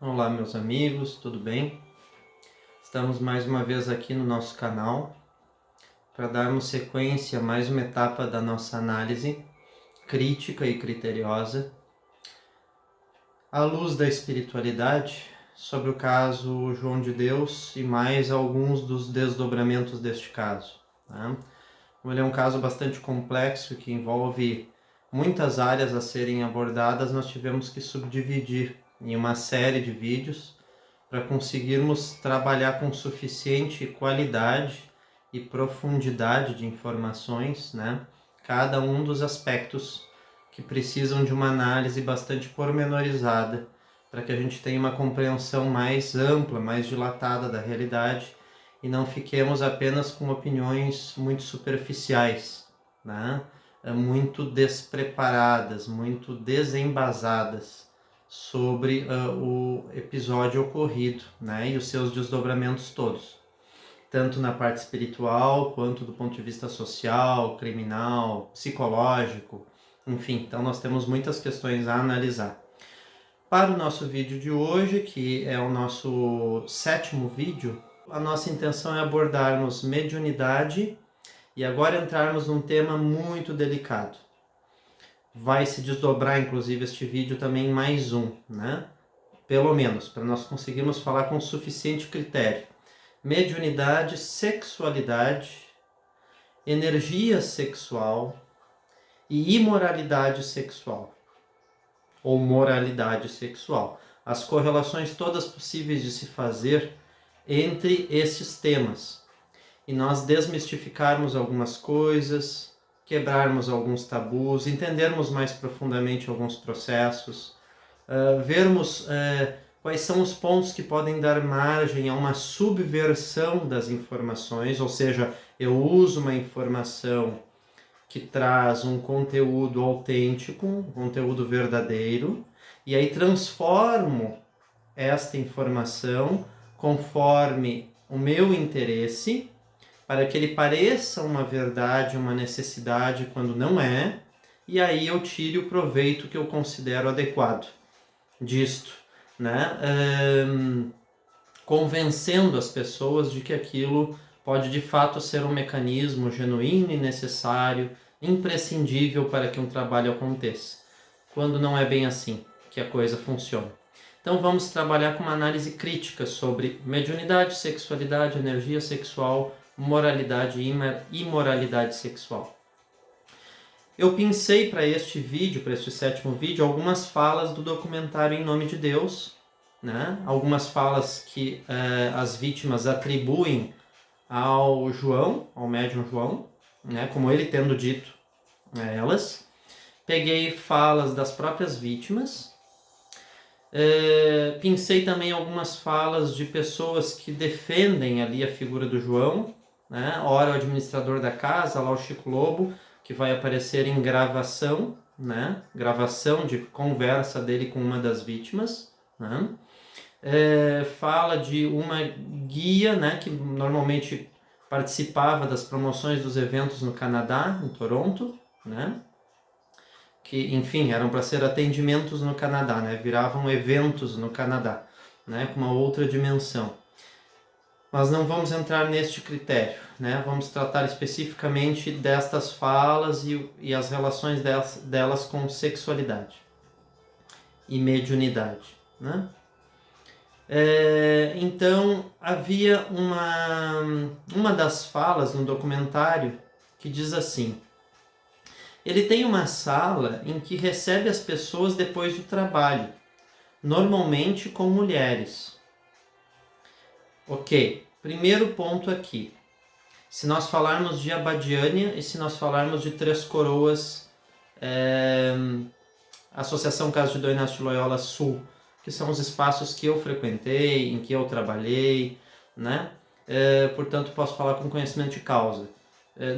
Olá, meus amigos, tudo bem? Estamos mais uma vez aqui no nosso canal para darmos sequência a mais uma etapa da nossa análise crítica e criteriosa à luz da espiritualidade sobre o caso João de Deus e mais alguns dos desdobramentos deste caso. Tá? Ele é um caso bastante complexo que envolve muitas áreas a serem abordadas. Nós tivemos que subdividir em uma série de vídeos para conseguirmos trabalhar com suficiente qualidade e profundidade de informações, né? Cada um dos aspectos que precisam de uma análise bastante pormenorizada para que a gente tenha uma compreensão mais ampla, mais dilatada da realidade e não fiquemos apenas com opiniões muito superficiais, né? Muito despreparadas, muito desembasadas sobre o episódio ocorrido, né? E os seus desdobramentos todos, tanto na parte espiritual quanto do ponto de vista social, criminal, psicológico, enfim. Então nós temos muitas questões a analisar. Para o nosso vídeo de hoje, que é o nosso 7º vídeo, a nossa intenção é abordarmos mediunidade e agora entrarmos num tema muito delicado. Vai se desdobrar, inclusive, este vídeo também em mais um, né? Pelo menos, para nós conseguirmos falar com suficiente critério. Mediunidade, sexualidade, energia sexual e imoralidade sexual. Ou moralidade sexual. As correlações todas possíveis de se fazer entre esses temas. E nós desmistificarmos algumas coisas, quebrarmos alguns tabus, entendermos mais profundamente alguns processos, vermos quais são os pontos que podem dar margem a uma subversão das informações, ou seja, eu uso uma informação que traz um conteúdo autêntico, um conteúdo verdadeiro, e aí transformo esta informação conforme o meu interesse, para que ele pareça uma verdade, uma necessidade, quando não é, e aí eu tire o proveito que eu considero adequado disto, né? Convencendo as pessoas de que aquilo pode de fato ser um mecanismo genuíno e necessário, imprescindível para que um trabalho aconteça, quando não é bem assim que a coisa funciona. Então vamos trabalhar com uma análise crítica sobre mediunidade, sexualidade, energia sexual, moralidade e imoralidade sexual. Eu pensei para este vídeo, para este 7º vídeo, algumas falas do documentário Em Nome de Deus, né? Algumas falas que as vítimas atribuem ao João, ao médium João, né? Como ele tendo dito a elas. Peguei falas das próprias vítimas. Pensei também algumas falas de pessoas que defendem ali a figura do João, né? Ora o administrador da casa, lá o Chico Lobo, que vai aparecer em gravação, né? Gravação de conversa dele com uma das vítimas, né? Fala de uma guia, né? Que normalmente participava das promoções dos eventos no Canadá, em Toronto, né? Que, enfim, eram para ser atendimentos no Canadá, né? Viravam eventos no Canadá, né? Com uma outra dimensão. Mas não vamos entrar neste critério, né? Vamos tratar especificamente destas falas e as relações delas com sexualidade e mediunidade, né? Então, havia uma das falas no documentário que diz assim: ele tem uma sala em que recebe as pessoas depois do trabalho, normalmente com mulheres. Ok, primeiro ponto aqui. Se nós falarmos de Abadiânia e se nós falarmos de Três Coroas, Associação Caso de Dom Inácio de Loyola Sul, que são os espaços que eu frequentei, em que eu trabalhei, né? Portanto, posso falar com conhecimento de causa.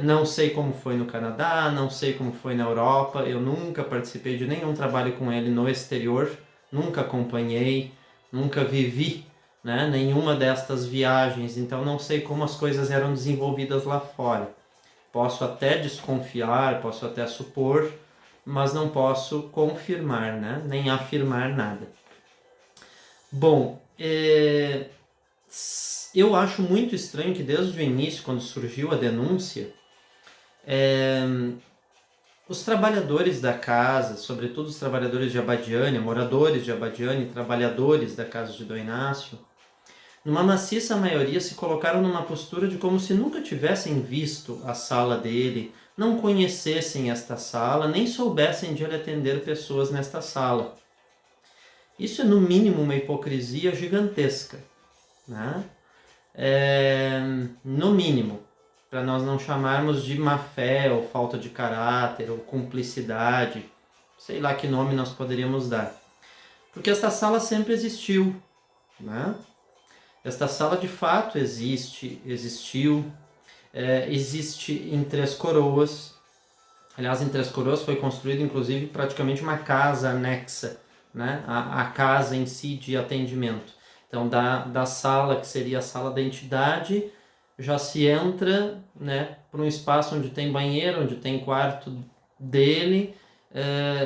Não sei como foi no Canadá, não sei como foi na Europa, eu nunca participei de nenhum trabalho com ele no exterior, nunca acompanhei, nunca vivi, né, nenhuma destas viagens, então não sei como as coisas eram desenvolvidas lá fora. Posso até desconfiar, posso até supor, mas não posso confirmar, né, nem afirmar nada. Bom, eu acho muito estranho que desde o início, quando surgiu a denúncia, os trabalhadores da casa, sobretudo os trabalhadores de Abadiânia, moradores de Abadiânia, trabalhadores da casa de Dom Inácio, numa maciça maioria se colocaram numa postura de como se nunca tivessem visto a sala dele, não conhecessem esta sala, nem soubessem de ele atender pessoas nesta sala. Isso é no mínimo uma hipocrisia gigantesca, né? No mínimo, para nós não chamarmos de má fé ou falta de caráter ou cumplicidade, sei lá que nome nós poderíamos dar. Porque esta sala sempre existiu, né? Esta sala de fato existiu, existe em Três Coroas. Aliás, em Três Coroas foi construída inclusive praticamente uma casa anexa, né? A casa em si de atendimento. Então, da sala, que seria a sala da entidade, já se entra, né, para um espaço onde tem banheiro, onde tem quarto dele,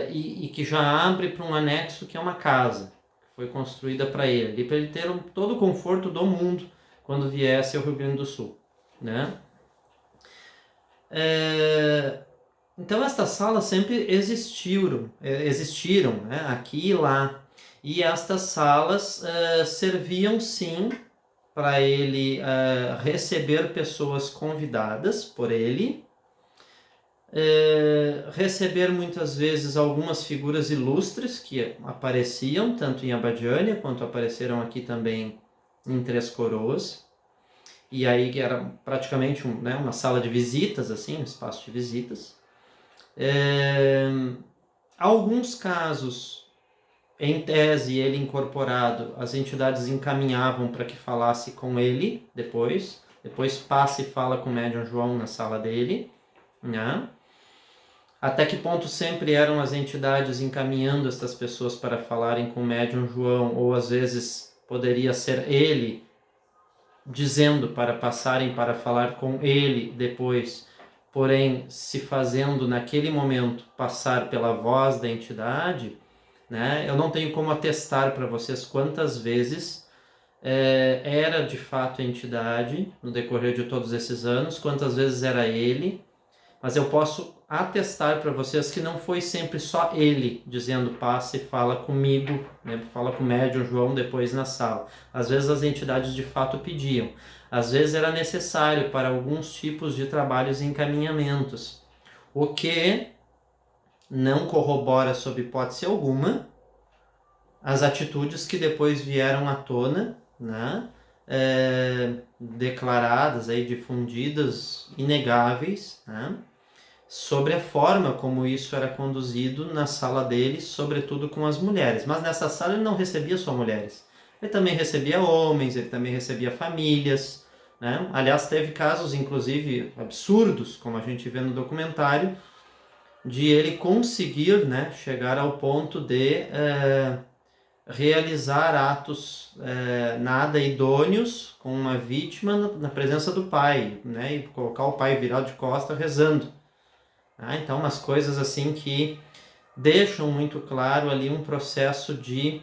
e que já abre para um anexo que é uma casa, que foi construída para ele, para ele ter todo o conforto do mundo quando viesse ao Rio Grande do Sul, né? Então estas salas sempre existiram, né, aqui e lá. E estas salas serviam sim para ele receber pessoas convidadas por ele, receber muitas vezes algumas figuras ilustres que apareciam tanto em Abadiânia quanto apareceram aqui também em Três Coroas. E aí era praticamente uma sala de visitas, assim, um espaço de visitas. Alguns casos, em tese, ele incorporado, as entidades encaminhavam para que falasse com ele depois passa e fala com o médium João na sala dele, né? Até que ponto sempre eram as entidades encaminhando estas pessoas para falarem com o médium João, ou às vezes poderia ser ele dizendo para passarem para falar com ele depois, porém se fazendo naquele momento passar pela voz da entidade, né? Eu não tenho como atestar para vocês quantas vezes era de fato a entidade no decorrer de todos esses anos, quantas vezes era ele, mas eu posso atestar para vocês que não foi sempre só ele dizendo passe e fala comigo, né? Fala com o médium João depois na sala. Às vezes as entidades de fato pediam, às vezes era necessário para alguns tipos de trabalhos e encaminhamentos, o que não corrobora sob hipótese alguma as atitudes que depois vieram à tona, né? Declaradas, aí, difundidas, inegáveis, né? Sobre a forma como isso era conduzido na sala dele, sobretudo com as mulheres. Mas nessa sala ele não recebia só mulheres. Ele também recebia homens, ele também recebia famílias, né? Aliás, teve casos, inclusive, absurdos, como a gente vê no documentário, de ele conseguir, né, chegar ao ponto de realizar atos nada idôneos com uma vítima na presença do pai, né? E colocar o pai virado de costas rezando. Então, umas coisas assim que deixam muito claro ali um processo de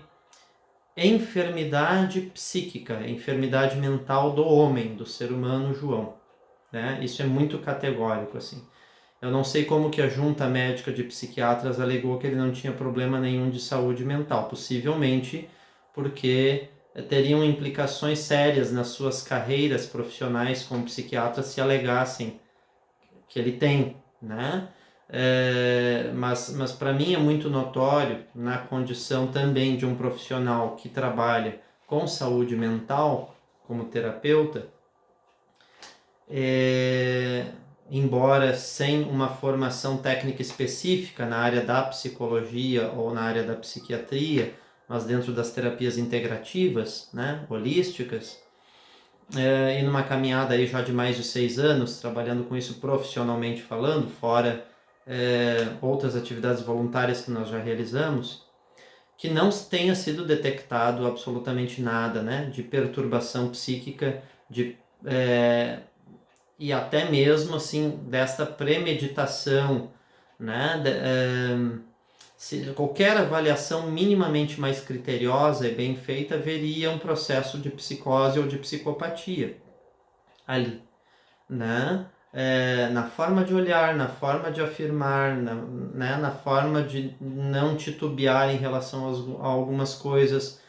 enfermidade psíquica, enfermidade mental do homem, do ser humano João, né? Isso é muito categórico, assim. Eu não sei como que a junta médica de psiquiatras alegou que ele não tinha problema nenhum de saúde mental, possivelmente porque teriam implicações sérias nas suas carreiras profissionais como psiquiatra se alegassem que ele tem, né? Mas para mim é muito notório, na condição também de um profissional que trabalha com saúde mental, como terapeuta, embora sem uma formação técnica específica na área da psicologia ou na área da psiquiatria, mas dentro das terapias integrativas, né, holísticas, e numa caminhada aí já de mais de 6 anos, trabalhando com isso profissionalmente falando, fora outras atividades voluntárias que nós já realizamos, que não tenha sido detectado absolutamente nada, né, de perturbação psíquica, e até mesmo assim desta premeditação, né, Se qualquer avaliação minimamente mais criteriosa e bem feita veria um processo de psicose ou de psicopatia ali, né? Na forma de olhar, na forma de afirmar, né? Na forma de não titubear em relação a algumas coisas,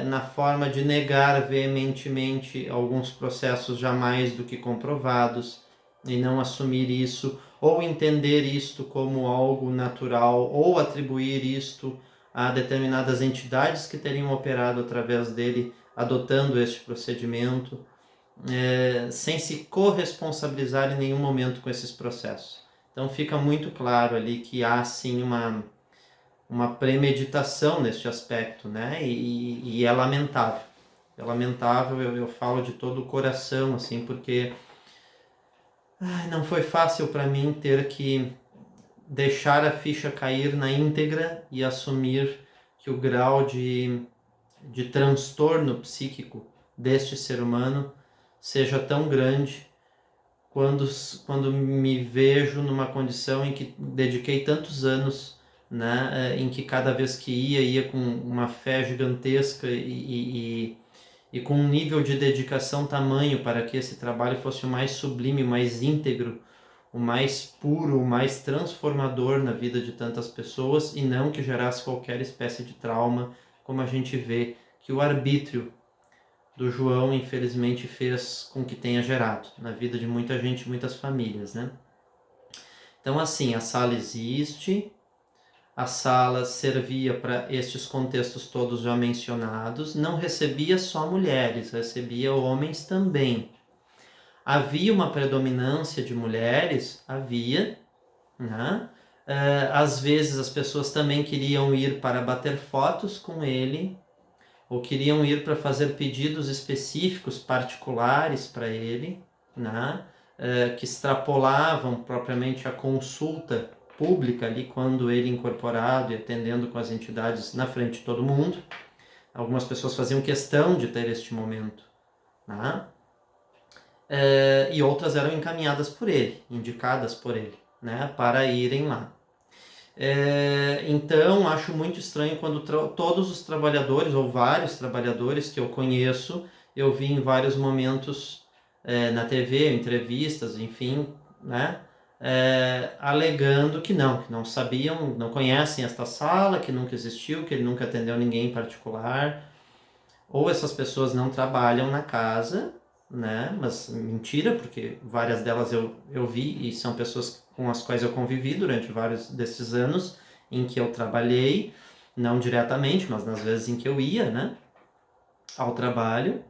na forma de negar veementemente alguns processos já mais do que comprovados e não assumir isso, ou entender isto como algo natural, ou atribuir isto a determinadas entidades que teriam operado através dele, adotando este procedimento, sem se corresponsabilizar em nenhum momento com esses processos. Então fica muito claro ali que há sim uma premeditação neste aspecto, né? E é lamentável. É lamentável, eu falo de todo o coração, assim, porque não foi fácil para mim ter que deixar a ficha cair na íntegra e assumir que o grau de transtorno psíquico deste ser humano seja tão grande quando me vejo numa condição em que dediquei tantos anos, né, em que cada vez que ia com uma fé gigantesca e com um nível de dedicação tamanho para que esse trabalho fosse o mais sublime, o mais íntegro, o mais puro, o mais transformador na vida de tantas pessoas e não que gerasse qualquer espécie de trauma, como a gente vê que o arbítrio do João, infelizmente, fez com que tenha gerado na vida de muita gente, muitas famílias, né? Então, assim, a sala existe, a sala servia para estes contextos todos já mencionados, não recebia só mulheres, recebia homens também. Havia uma predominância de mulheres? Havia, né? Às vezes as pessoas também queriam ir para bater fotos com ele, ou queriam ir para fazer pedidos específicos, particulares para ele, né? Que extrapolavam propriamente a consulta pública ali, quando ele incorporado e atendendo com as entidades na frente de todo mundo. Algumas pessoas faziam questão de ter este momento, né? E outras eram encaminhadas por ele, indicadas por ele, né? Para irem lá. Então, acho muito estranho quando todos os trabalhadores, ou vários trabalhadores que eu conheço, eu vi em vários momentos na TV, entrevistas, enfim, né, alegando que não sabiam, não conhecem esta sala, que nunca existiu, que ele nunca atendeu ninguém em particular, ou essas pessoas não trabalham na casa, né, mas mentira, porque várias delas eu vi e são pessoas com as quais eu convivi durante vários desses anos em que eu trabalhei, não diretamente, mas nas vezes em que eu ia, né, ao trabalho,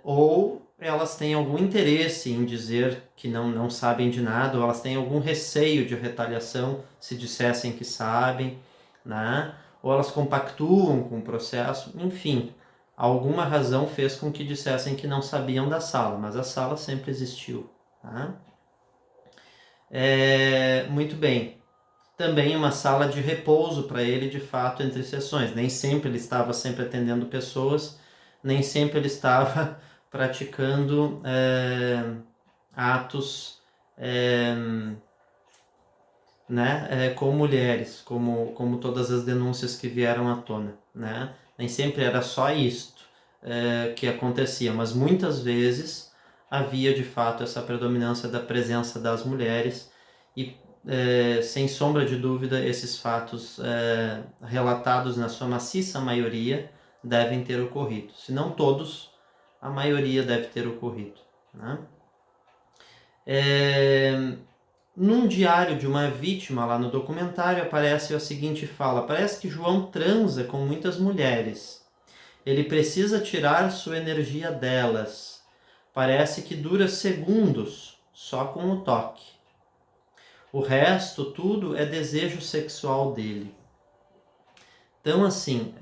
ou elas têm algum interesse em dizer que não sabem de nada, ou elas têm algum receio de retaliação se dissessem que sabem, né, ou elas compactuam com o processo, enfim, alguma razão fez com que dissessem que não sabiam da sala, mas a sala sempre existiu, tá? Muito bem. Também uma sala de repouso para ele, de fato, entre sessões. Nem sempre ele estava sempre atendendo pessoas, nem sempre ele estava praticando atos né, com mulheres, como todas as denúncias que vieram à tona, né? Nem sempre era só isto que acontecia, mas muitas vezes havia de fato essa predominância da presença das mulheres e sem sombra de dúvida esses fatos relatados na sua maciça maioria devem ter ocorrido, se não todos, a maioria deve ter ocorrido, né? Num diário de uma vítima lá no documentário aparece a seguinte fala: parece que João transa com muitas mulheres. Ele precisa tirar sua energia delas. Parece que dura segundos, só com o toque. O resto, tudo, é desejo sexual dele. Então, assim,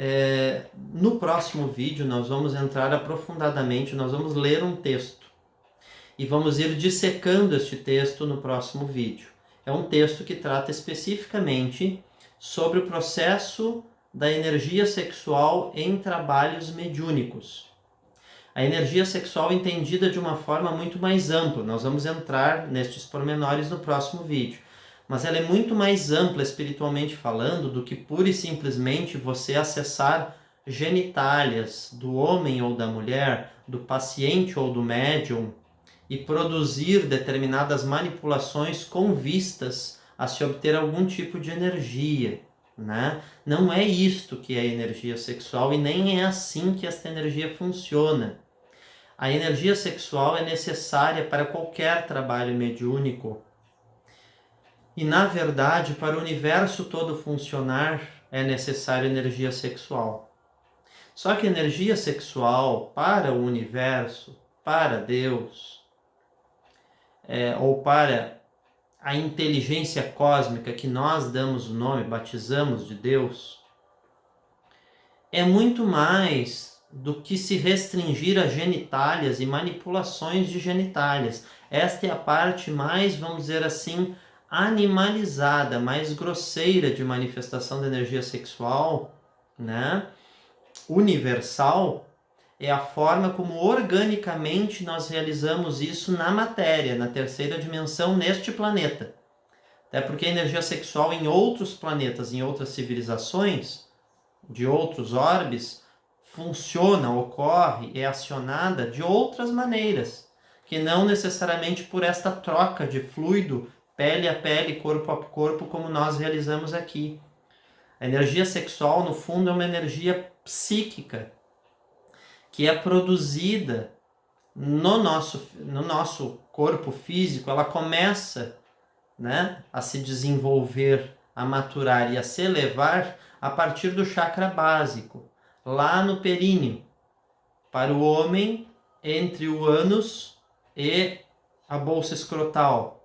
no próximo vídeo nós vamos entrar aprofundadamente, nós vamos ler um texto. E vamos ir dissecando este texto no próximo vídeo. É um texto que trata especificamente sobre o processo da energia sexual em trabalhos mediúnicos. A energia sexual entendida de uma forma muito mais ampla. Nós vamos entrar nestes pormenores no próximo vídeo. mas ela é muito mais ampla espiritualmente falando do que pura e simplesmente você acessar genitálias do homem ou da mulher, do paciente ou do médium, e produzir determinadas manipulações com vistas a se obter algum tipo de energia, né? Não é isto que é energia sexual e nem é assim que esta energia funciona. A energia sexual é necessária para qualquer trabalho mediúnico. E, na verdade, para o universo todo funcionar, é necessária energia sexual. Só que energia sexual para o universo, para Deus, ou para a inteligência cósmica que nós damos o nome, batizamos de Deus, é muito mais do que se restringir a genitálias e manipulações de genitálias. Esta é a parte mais, vamos dizer assim, animalizada, mais grosseira de manifestação da energia sexual, né? Universal, é a forma como organicamente nós realizamos isso na matéria, na terceira dimensão, neste planeta. Até porque a energia sexual em outros planetas, em outras civilizações, de outros orbes, funciona, ocorre, é acionada de outras maneiras, que não necessariamente por esta troca de fluido, pele a pele, corpo a corpo, como nós realizamos aqui. A energia sexual, no fundo, é uma energia psíquica, que é produzida no nosso corpo físico. Ela começa, né, a se desenvolver, a maturar e a se elevar a partir do chakra básico, lá no períneo, para o homem, entre o ânus e a bolsa escrotal.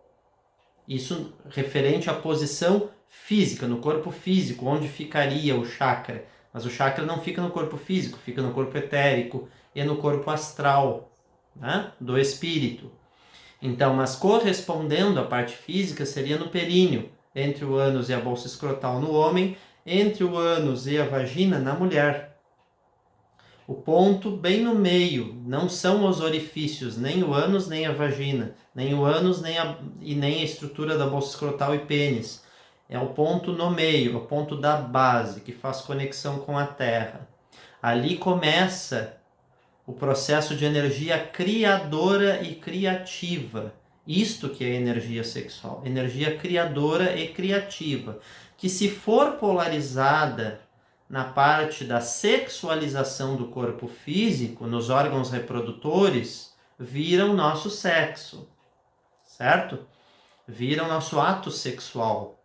Isso referente à posição física, no corpo físico, onde ficaria o chakra. Mas o chakra não fica no corpo físico, fica no corpo etérico e no corpo astral, né, do espírito. Então, mas correspondendo à parte física, seria no períneo, entre o ânus e a bolsa escrotal no homem, entre o ânus e a vagina na mulher. O ponto bem no meio, não são os orifícios, nem o ânus nem a vagina, nem o ânus nem a estrutura da bolsa escrotal e pênis. É o ponto no meio, o ponto da base, que faz conexão com a Terra. Ali começa o processo de energia criadora e criativa. Isto que é energia sexual, energia criadora e criativa, que se for polarizada na parte da sexualização do corpo físico, nos órgãos reprodutores, vira o nosso sexo, certo? Vira o nosso ato sexual.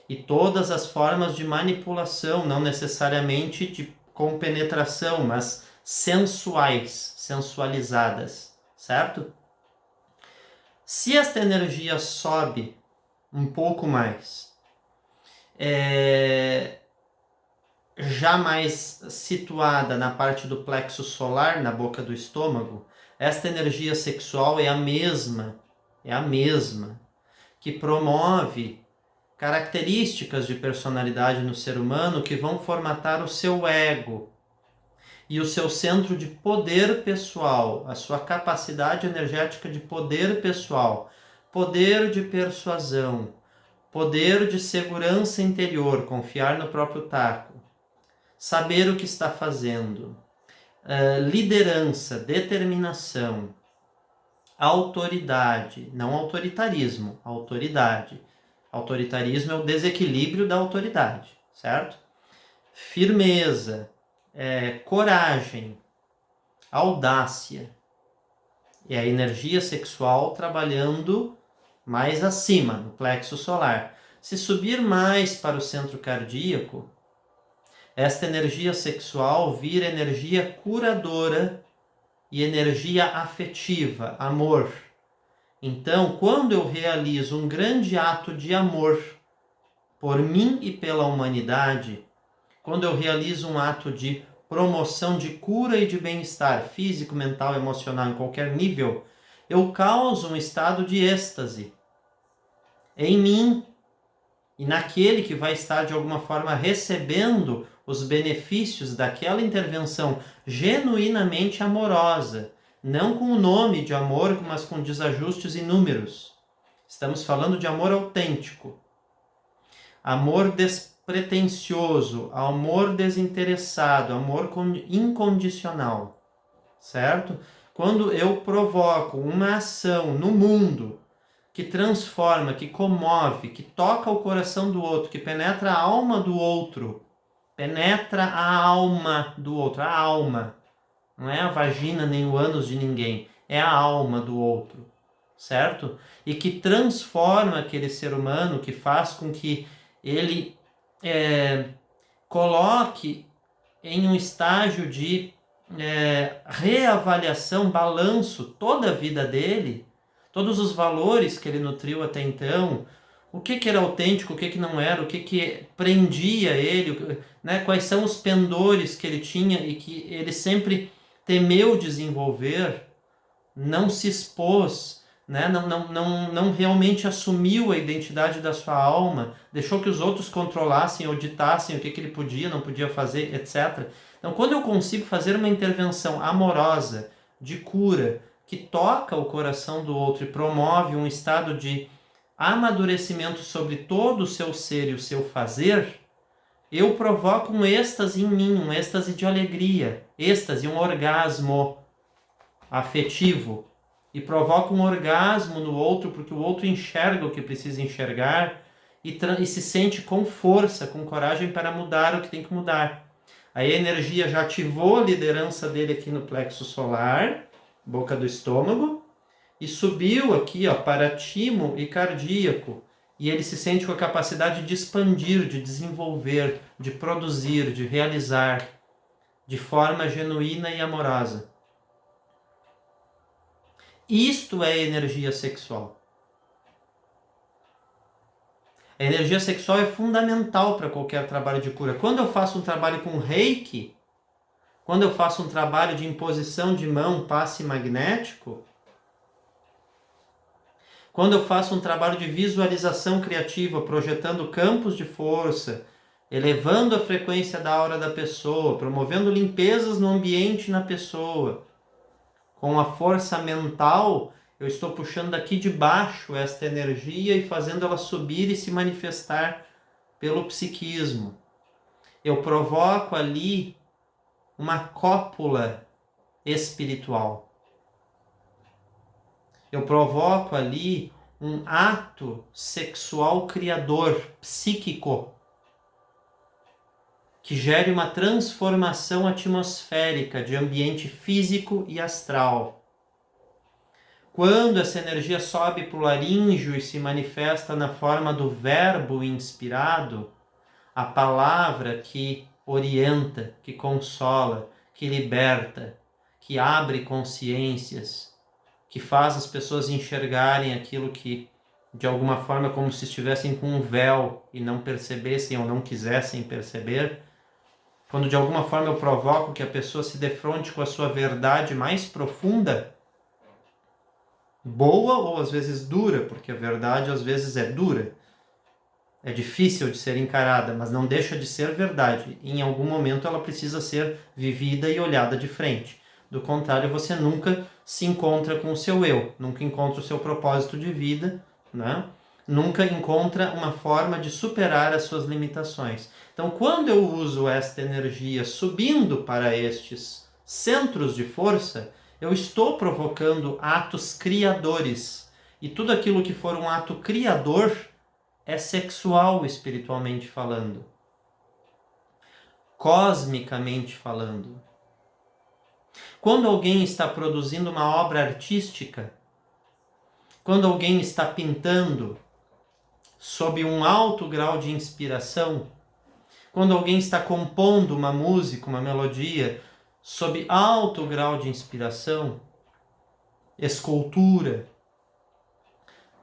E todas as formas de manipulação, não necessariamente de compenetração, mas sensuais, sensualizadas, certo? Se esta energia sobe um pouco mais, já mais situada na parte do plexo solar, na boca do estômago, esta energia sexual é a mesma que promove características de personalidade no ser humano que vão formatar o seu ego e o seu centro de poder pessoal, a sua capacidade energética de poder pessoal, poder de persuasão, poder de segurança interior, confiar no próprio taco, saber o que está fazendo, liderança, determinação, autoridade, não autoritarismo, autoridade. Autoritarismo é o desequilíbrio da autoridade, certo? Firmeza, coragem, audácia. E a energia sexual trabalhando mais acima, no plexo solar. Se subir mais para o centro cardíaco, esta energia sexual vira energia curadora e energia afetiva, amor. Então, quando eu realizo um grande ato de amor por mim e pela humanidade, quando eu realizo um ato de promoção de cura e de bem-estar físico, mental, emocional, em qualquer nível, eu causo um estado de êxtase em mim e naquele que vai estar de alguma forma recebendo os benefícios daquela intervenção genuinamente amorosa. Não com o nome de amor, mas com desajustes inúmeros. Estamos falando de amor autêntico, amor despretensioso, amor desinteressado, amor incondicional, certo? Quando eu provoco uma ação no mundo que transforma, que comove, que toca o coração do outro, que penetra a alma do outro, penetra a alma do outro, a alma, não é a vagina nem o ânus de ninguém, é a alma do outro, certo? E que transforma aquele ser humano, que faz com que ele coloque em um estágio de reavaliação, balanço, toda a vida dele, todos os valores que ele nutriu até então, o que era autêntico, o que não era, o que prendia ele, né? Quais são os pendores que ele tinha e que ele sempre temeu desenvolver, não se expôs, né? Não realmente assumiu a identidade da sua alma, deixou que os outros controlassem ou ditassem o que ele podia, não podia fazer, etc. Então, quando eu consigo fazer uma intervenção amorosa, de cura, que toca o coração do outro e promove um estado de amadurecimento sobre todo o seu ser e o seu fazer, eu provoco um êxtase em mim, um êxtase de alegria, êxtase, um orgasmo afetivo, e provoca um orgasmo no outro, porque o outro enxerga o que precisa enxergar e se sente com força, com coragem para mudar o que tem que mudar. Aí a energia já ativou a liderança dele aqui no plexo solar, boca do estômago, e subiu aqui, ó, para timo e cardíaco. E ele se sente com a capacidade de expandir, de desenvolver, de produzir, de realizar de forma genuína e amorosa. Isto é energia sexual. A energia sexual é fundamental para qualquer trabalho de cura. Quando eu faço um trabalho com reiki, quando eu faço um trabalho de imposição de mão, passe magnético, quando eu faço um trabalho de visualização criativa, projetando campos de força, elevando a frequência da aura da pessoa, promovendo limpezas no ambiente e na pessoa, com a força mental, eu estou puxando daqui de baixo esta energia e fazendo ela subir e se manifestar pelo psiquismo. Eu provoco ali uma cópula espiritual. Eu provoco ali um ato sexual criador, psíquico, que gere uma transformação atmosférica de ambiente físico e astral. Quando essa energia sobe para o laríngeo e se manifesta na forma do verbo inspirado, a palavra que orienta, que consola, que liberta, que abre consciências, que faz as pessoas enxergarem aquilo que, de alguma forma, como se estivessem com um véu e não percebessem ou não quisessem perceber, quando de alguma forma eu provoco que a pessoa se defronte com a sua verdade mais profunda, boa ou às vezes dura, porque a verdade às vezes é dura, é difícil de ser encarada, mas não deixa de ser verdade. Em algum momento ela precisa ser vivida e olhada de frente. Do contrário, você nunca se encontra com o seu eu, nunca encontra o seu propósito de vida, né? Nunca encontra uma forma de superar as suas limitações. Então, quando eu uso esta energia subindo para estes centros de força, eu estou provocando atos criadores. E tudo aquilo que for um ato criador é sexual espiritualmente falando. Cosmicamente falando. Quando alguém está produzindo uma obra artística, quando alguém está pintando sob um alto grau de inspiração, quando alguém está compondo uma música, uma melodia, sob alto grau de inspiração, escultura,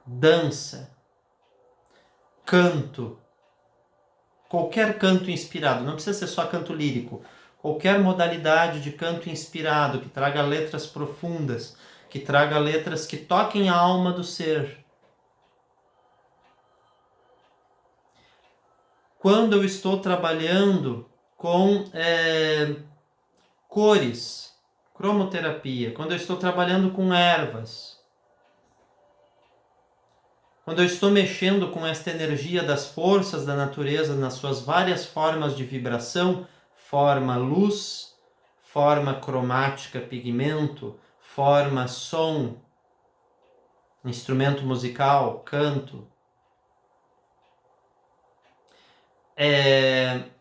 dança, canto, qualquer canto inspirado, não precisa ser só canto lírico, qualquer modalidade de canto inspirado que traga letras profundas, que traga letras que toquem a alma do ser. Quando eu estou trabalhando com cores, cromoterapia, quando eu estou trabalhando com ervas, quando eu estou mexendo com esta energia das forças da natureza nas suas várias formas de vibração, forma luz, forma cromática pigmento, forma som, instrumento musical, canto,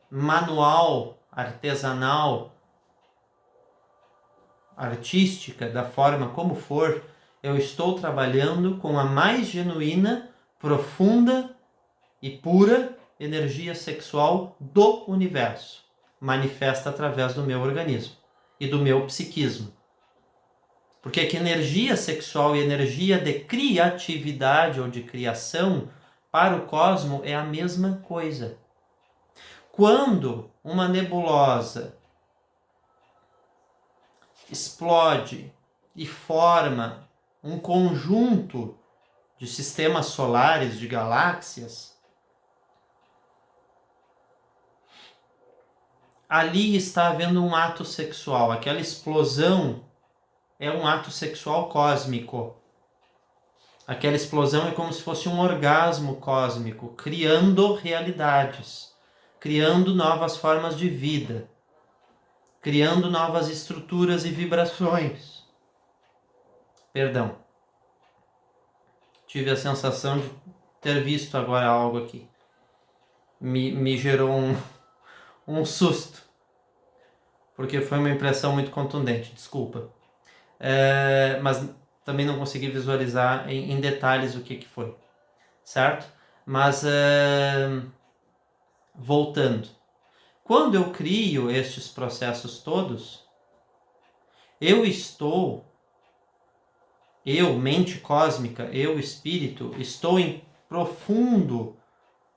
manual, artesanal, artística, da forma como for, eu estou trabalhando com a mais genuína, profunda e pura energia sexual do universo, manifesta através do meu organismo e do meu psiquismo. Porque que energia sexual e energia de criatividade ou de criação para o cosmo é a mesma coisa. Quando uma nebulosa explode e forma um conjunto de sistemas solares, de galáxias, ali está havendo um ato sexual. Aquela explosão é um ato sexual cósmico. Aquela explosão é como se fosse um orgasmo cósmico, criando realidades, criando novas formas de vida, criando novas estruturas e vibrações. Perdão. Tive a sensação de ter visto agora algo aqui. Me gerou um susto. Porque foi uma impressão muito contundente, desculpa. Mas também não consegui visualizar em detalhes o que foi. Certo? Mas voltando. Quando eu crio estes processos todos, eu, mente cósmica, eu, espírito, estou em profundo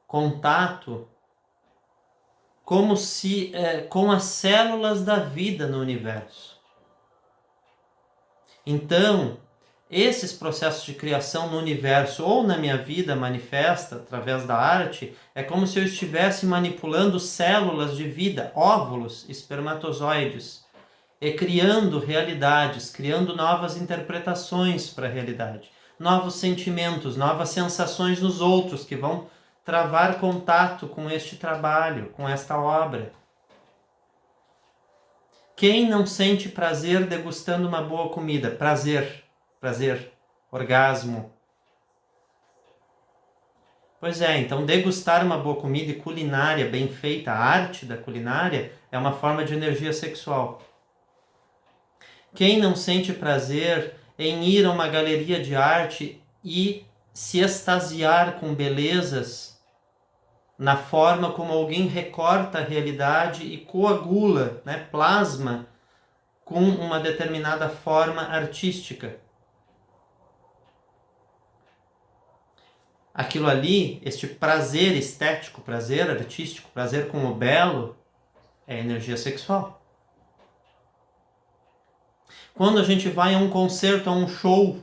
contato como se com as células da vida no universo. Então, esses processos de criação no universo ou na minha vida manifesta através da arte, é como se eu estivesse manipulando células de vida, óvulos, espermatozoides, e criando realidades, criando novas interpretações para a realidade, novos sentimentos, novas sensações nos outros que vão travar contato com este trabalho, com esta obra. Quem não sente prazer degustando uma boa comida? Prazer, orgasmo. Pois é, então degustar uma boa comida e culinária bem feita, a arte da culinária, é uma forma de energia sexual. Quem não sente prazer em ir a uma galeria de arte e se extasiar com belezas na forma como alguém recorta a realidade e coagula, plasma com uma determinada forma artística. Aquilo ali, este prazer estético, prazer artístico, prazer com o belo, é energia sexual. Quando a gente vai a um concerto, a um show,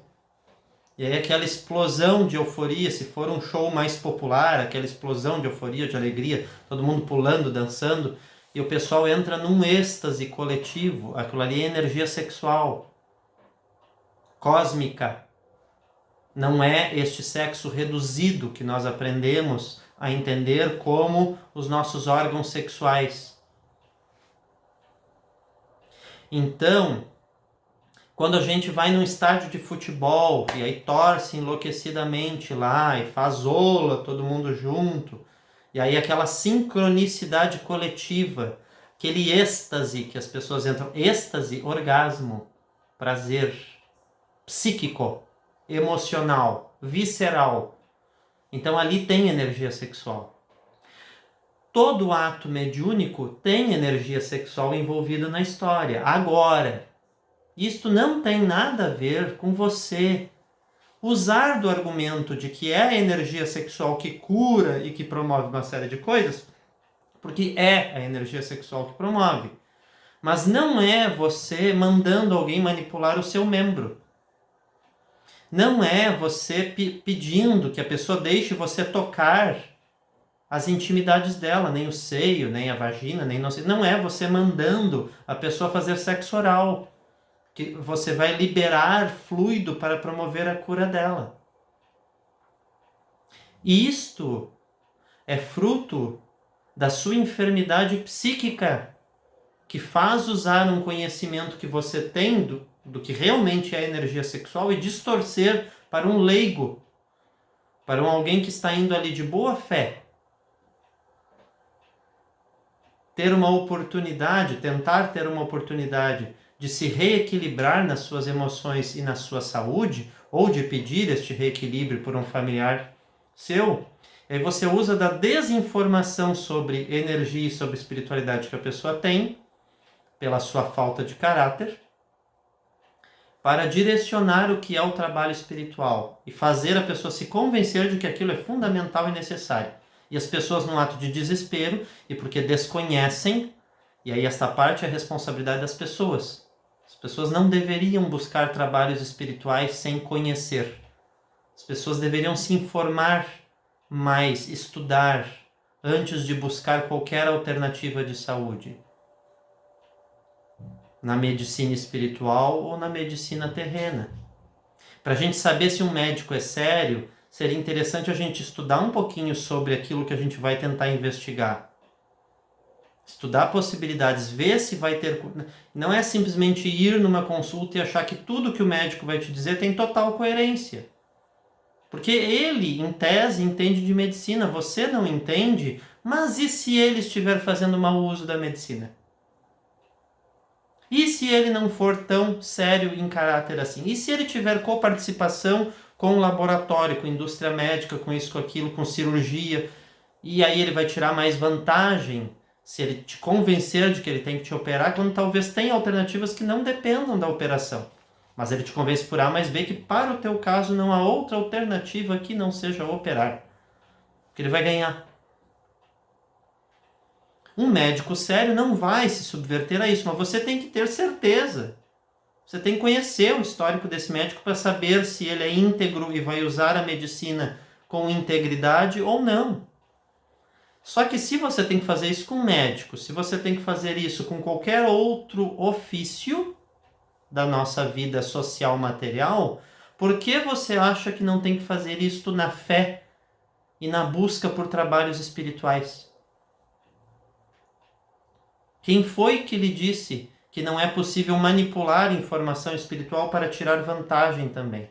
e aí aquela explosão de euforia, se for um show mais popular, aquela explosão de euforia, de alegria, todo mundo pulando, dançando, e o pessoal entra num êxtase coletivo, aquilo ali é energia sexual, cósmica. Não é este sexo reduzido que nós aprendemos a entender como os nossos órgãos sexuais. Então, quando a gente vai num estádio de futebol e aí torce enlouquecidamente lá e faz ola, todo mundo junto, e aí aquela sincronicidade coletiva, aquele êxtase que as pessoas entram, êxtase, orgasmo, prazer, psíquico, emocional, visceral. Então ali tem energia sexual. Todo ato mediúnico tem energia sexual envolvida na história. Agora, isto não tem nada a ver com você usar do argumento de que é a energia sexual que cura e que promove uma série de coisas, porque é a energia sexual que promove. Mas não é você mandando alguém manipular o seu membro. Não é você pedindo que a pessoa deixe você tocar as intimidades dela, nem o seio, nem a vagina, nem não sei. Não é você mandando a pessoa fazer sexo oral, que você vai liberar fluido para promover a cura dela. E isto é fruto da sua enfermidade psíquica, que faz usar um conhecimento que você tem do que realmente é energia sexual e distorcer para um leigo, para alguém que está indo ali de boa fé, ter uma oportunidade, tentar ter uma oportunidade de se reequilibrar nas suas emoções e na sua saúde, ou de pedir este reequilíbrio por um familiar seu. E aí você usa da desinformação sobre energia e sobre espiritualidade que a pessoa tem, pela sua falta de caráter, para direcionar o que é o trabalho espiritual e fazer a pessoa se convencer de que aquilo é fundamental e necessário. E as pessoas, num ato de desespero e porque desconhecem, e aí esta parte é a responsabilidade das pessoas. As pessoas não deveriam buscar trabalhos espirituais sem conhecer. As pessoas deveriam se informar mais, estudar, antes de buscar qualquer alternativa de saúde, na medicina espiritual ou na medicina terrena. Para a gente saber se um médico é sério, seria interessante a gente estudar um pouquinho sobre aquilo que a gente vai tentar investigar. Estudar possibilidades, ver se vai ter... Não é simplesmente ir numa consulta e achar que tudo que o médico vai te dizer tem total coerência. Porque ele, em tese, entende de medicina, você não entende, mas e se ele estiver fazendo mau uso da medicina? E se ele não for tão sério em caráter assim? E se ele tiver coparticipação com o laboratório, com a indústria médica, com isso, com aquilo, com cirurgia, e aí ele vai tirar mais vantagem se ele te convencer de que ele tem que te operar, quando talvez tenha alternativas que não dependam da operação. Mas ele te convence por A mais B que para o teu caso não há outra alternativa que não seja operar. Porque ele vai ganhar. Um médico sério não vai se subverter a isso, mas você tem que ter certeza. Você tem que conhecer o histórico desse médico para saber se ele é íntegro e vai usar a medicina com integridade ou não. Só que se você tem que fazer isso com um médico, se você tem que fazer isso com qualquer outro ofício da nossa vida social material, por que você acha que não tem que fazer isto na fé e na busca por trabalhos espirituais? Quem foi que lhe disse que não é possível manipular informação espiritual para tirar vantagem também?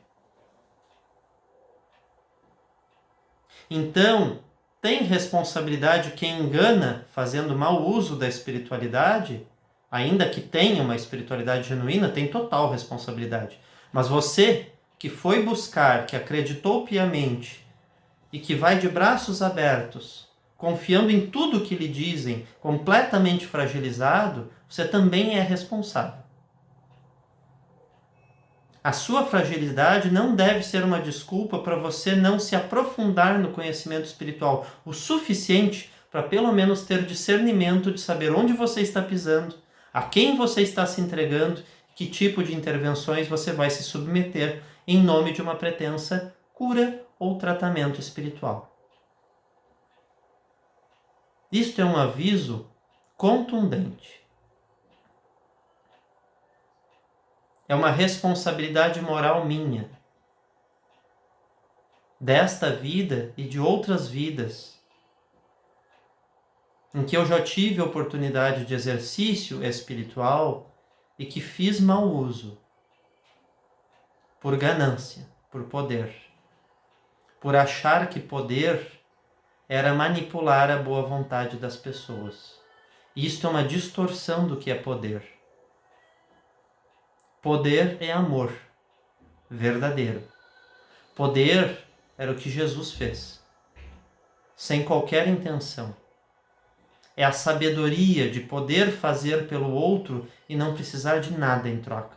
Então, tem responsabilidade quem engana fazendo mau uso da espiritualidade, ainda que tenha uma espiritualidade genuína, tem total responsabilidade. Mas você que foi buscar, que acreditou piamente e que vai de braços abertos, confiando em tudo que lhe dizem, completamente fragilizado, você também é responsável. A sua fragilidade não deve ser uma desculpa para você não se aprofundar no conhecimento espiritual o suficiente para pelo menos ter discernimento de saber onde você está pisando, a quem você está se entregando, que tipo de intervenções você vai se submeter em nome de uma pretensa cura ou tratamento espiritual. Isto é um aviso contundente. É uma responsabilidade moral minha, desta vida e de outras vidas, em que eu já tive oportunidade de exercício espiritual e que fiz mau uso, por ganância, por poder, por achar que poder era manipular a boa vontade das pessoas. Isto é uma distorção do que é poder. Poder é amor verdadeiro. Poder era o que Jesus fez, sem qualquer intenção. É a sabedoria de poder fazer pelo outro e não precisar de nada em troca.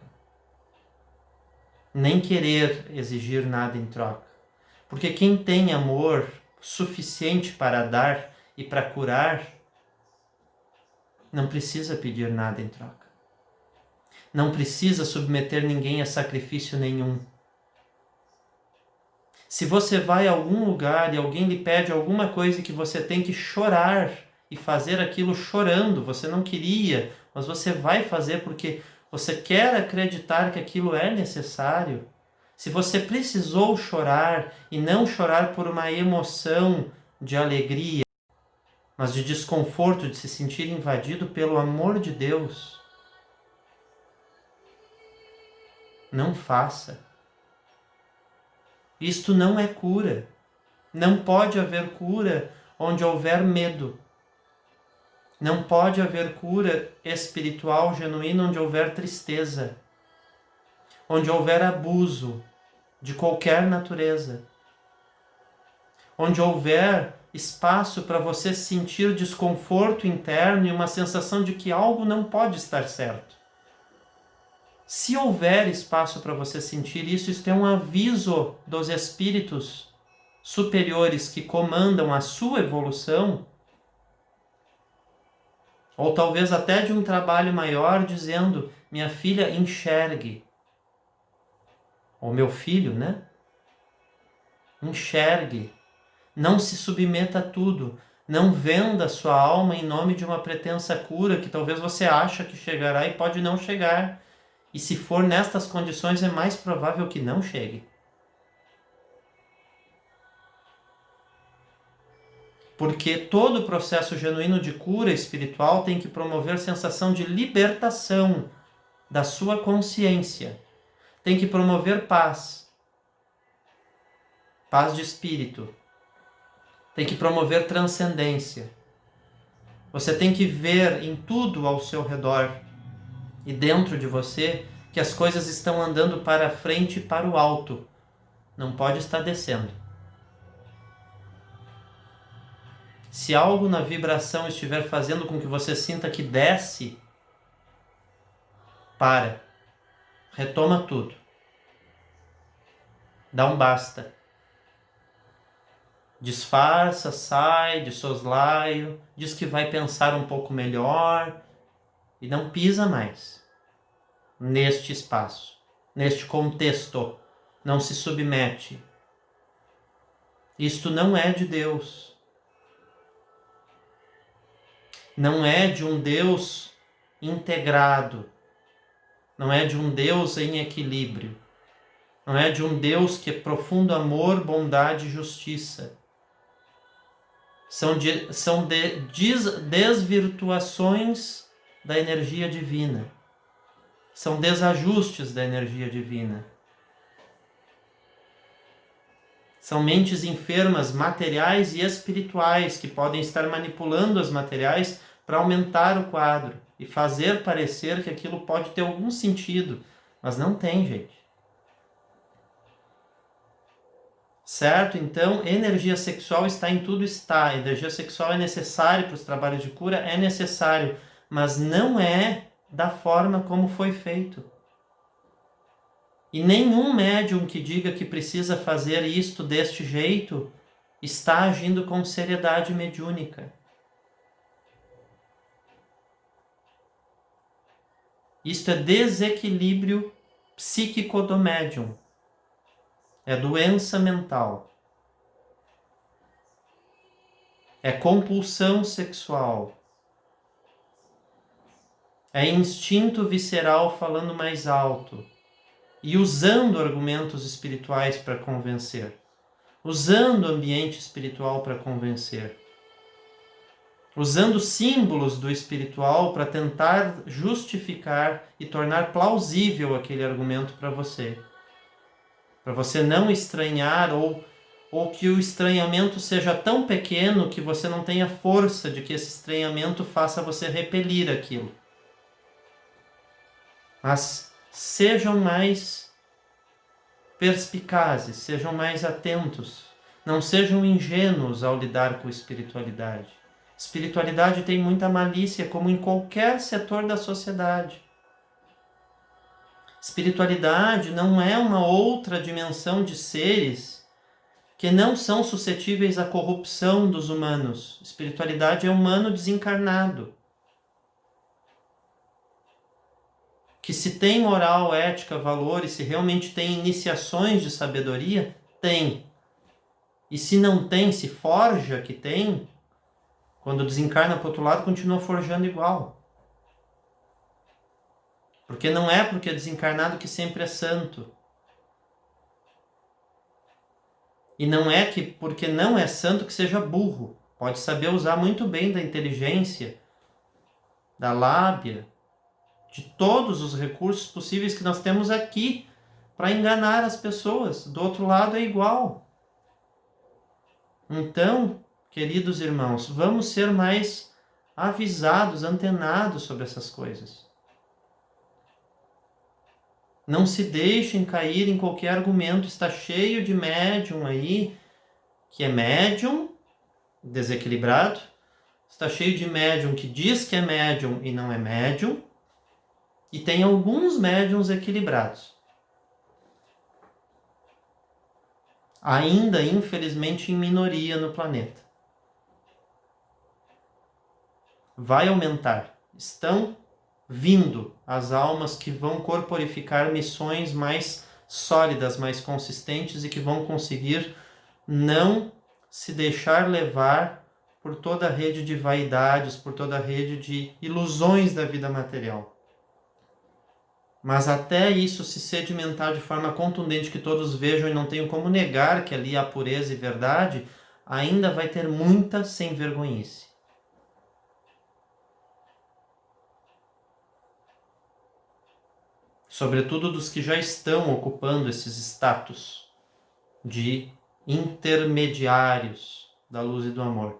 Nem querer exigir nada em troca. Porque quem tem amor suficiente para dar e para curar, não precisa pedir nada em troca. Não precisa submeter ninguém a sacrifício nenhum. Se você vai a algum lugar e alguém lhe pede alguma coisa que você tem que chorar e fazer aquilo chorando, você não queria, mas você vai fazer porque você quer acreditar que aquilo é necessário. Se você precisou chorar e não chorar por uma emoção de alegria, mas de desconforto, de se sentir invadido, pelo amor de Deus, não faça. Isto não é cura. Não pode haver cura onde houver medo. Não pode haver cura espiritual genuína onde houver tristeza, onde houver abuso de qualquer natureza, onde houver espaço para você sentir desconforto interno e uma sensação de que algo não pode estar certo. Se houver espaço para você sentir isso, isso é um aviso dos espíritos superiores que comandam a sua evolução, ou talvez até de um trabalho maior, dizendo: minha filha, enxergue. Ou meu filho, né? Enxergue. Não se submeta a tudo. Não venda sua alma em nome de uma pretensa cura que talvez você acha que chegará e pode não chegar. E se for nestas condições, é mais provável que não chegue. Porque todo o processo genuíno de cura espiritual tem que promover sensação de libertação da sua consciência. Tem que promover paz. Paz de espírito. Tem que promover transcendência. Você tem que ver em tudo ao seu redor e dentro de você que as coisas estão andando para frente e para o alto. Não pode estar descendo. Se algo na vibração estiver fazendo com que você sinta que desce, para. Retoma tudo. Dá um basta. Disfarça, sai de soslaio, diz que vai pensar um pouco melhor e não pisa mais neste espaço, neste contexto. Não se submete. Isto não é de Deus. Não é de um Deus integrado. Não é de um Deus em equilíbrio. Não é de um Deus que é profundo amor, bondade e justiça. São desvirtuações da energia divina. São desajustes da energia divina. São mentes enfermas, materiais e espirituais, que podem estar manipulando as materiais para aumentar o quadro e fazer parecer que aquilo pode ter algum sentido, mas não tem, gente. Certo? Então, energia sexual está em tudo, está. Energia sexual é necessário para os trabalhos de cura, é necessário, mas não é da forma como foi feito. E nenhum médium que diga que precisa fazer isto deste jeito está agindo com seriedade mediúnica. Isto é desequilíbrio psíquico do médium. É doença mental. É compulsão sexual. É instinto visceral falando mais alto. E usando argumentos espirituais para convencer. Usando o ambiente espiritual para convencer. Usando símbolos do espiritual para tentar justificar e tornar plausível aquele argumento para você. Para você não estranhar ou que o estranhamento seja tão pequeno que você não tenha força de que esse estranhamento faça você repelir aquilo. Mas sejam mais perspicazes, sejam mais atentos, não sejam ingênuos ao lidar com espiritualidade. Espiritualidade tem muita malícia, como em qualquer setor da sociedade. Espiritualidade não é uma outra dimensão de seres que não são suscetíveis à corrupção dos humanos. Espiritualidade é humano desencarnado. Que se tem moral, ética, valores, se realmente tem iniciações de sabedoria, tem. E se não tem, se forja que tem, quando desencarna para o outro lado, continua forjando igual. Porque não é porque é desencarnado que sempre é santo. E não é que porque não é santo que seja burro. Pode saber usar muito bem da inteligência, da lábia, de todos os recursos possíveis que nós temos aqui para enganar as pessoas. Do outro lado é igual. Então, queridos irmãos, vamos ser mais avisados, antenados sobre essas coisas. Não se deixem cair em qualquer argumento. Está cheio de médium aí, que é médium desequilibrado. Está cheio de médium que diz que é médium e não é médium. E tem alguns médiums equilibrados. Ainda, infelizmente, em minoria no planeta. Vai aumentar. Estão vindo as almas que vão corporificar missões mais sólidas, mais consistentes e que vão conseguir não se deixar levar por toda a rede de vaidades, por toda a rede de ilusões da vida material. Mas até isso se sedimentar de forma contundente, que todos vejam e não tenham como negar que ali há pureza e verdade, ainda vai ter muita sem vergonhice. Sobretudo dos que já estão ocupando esses status de intermediários da luz e do amor.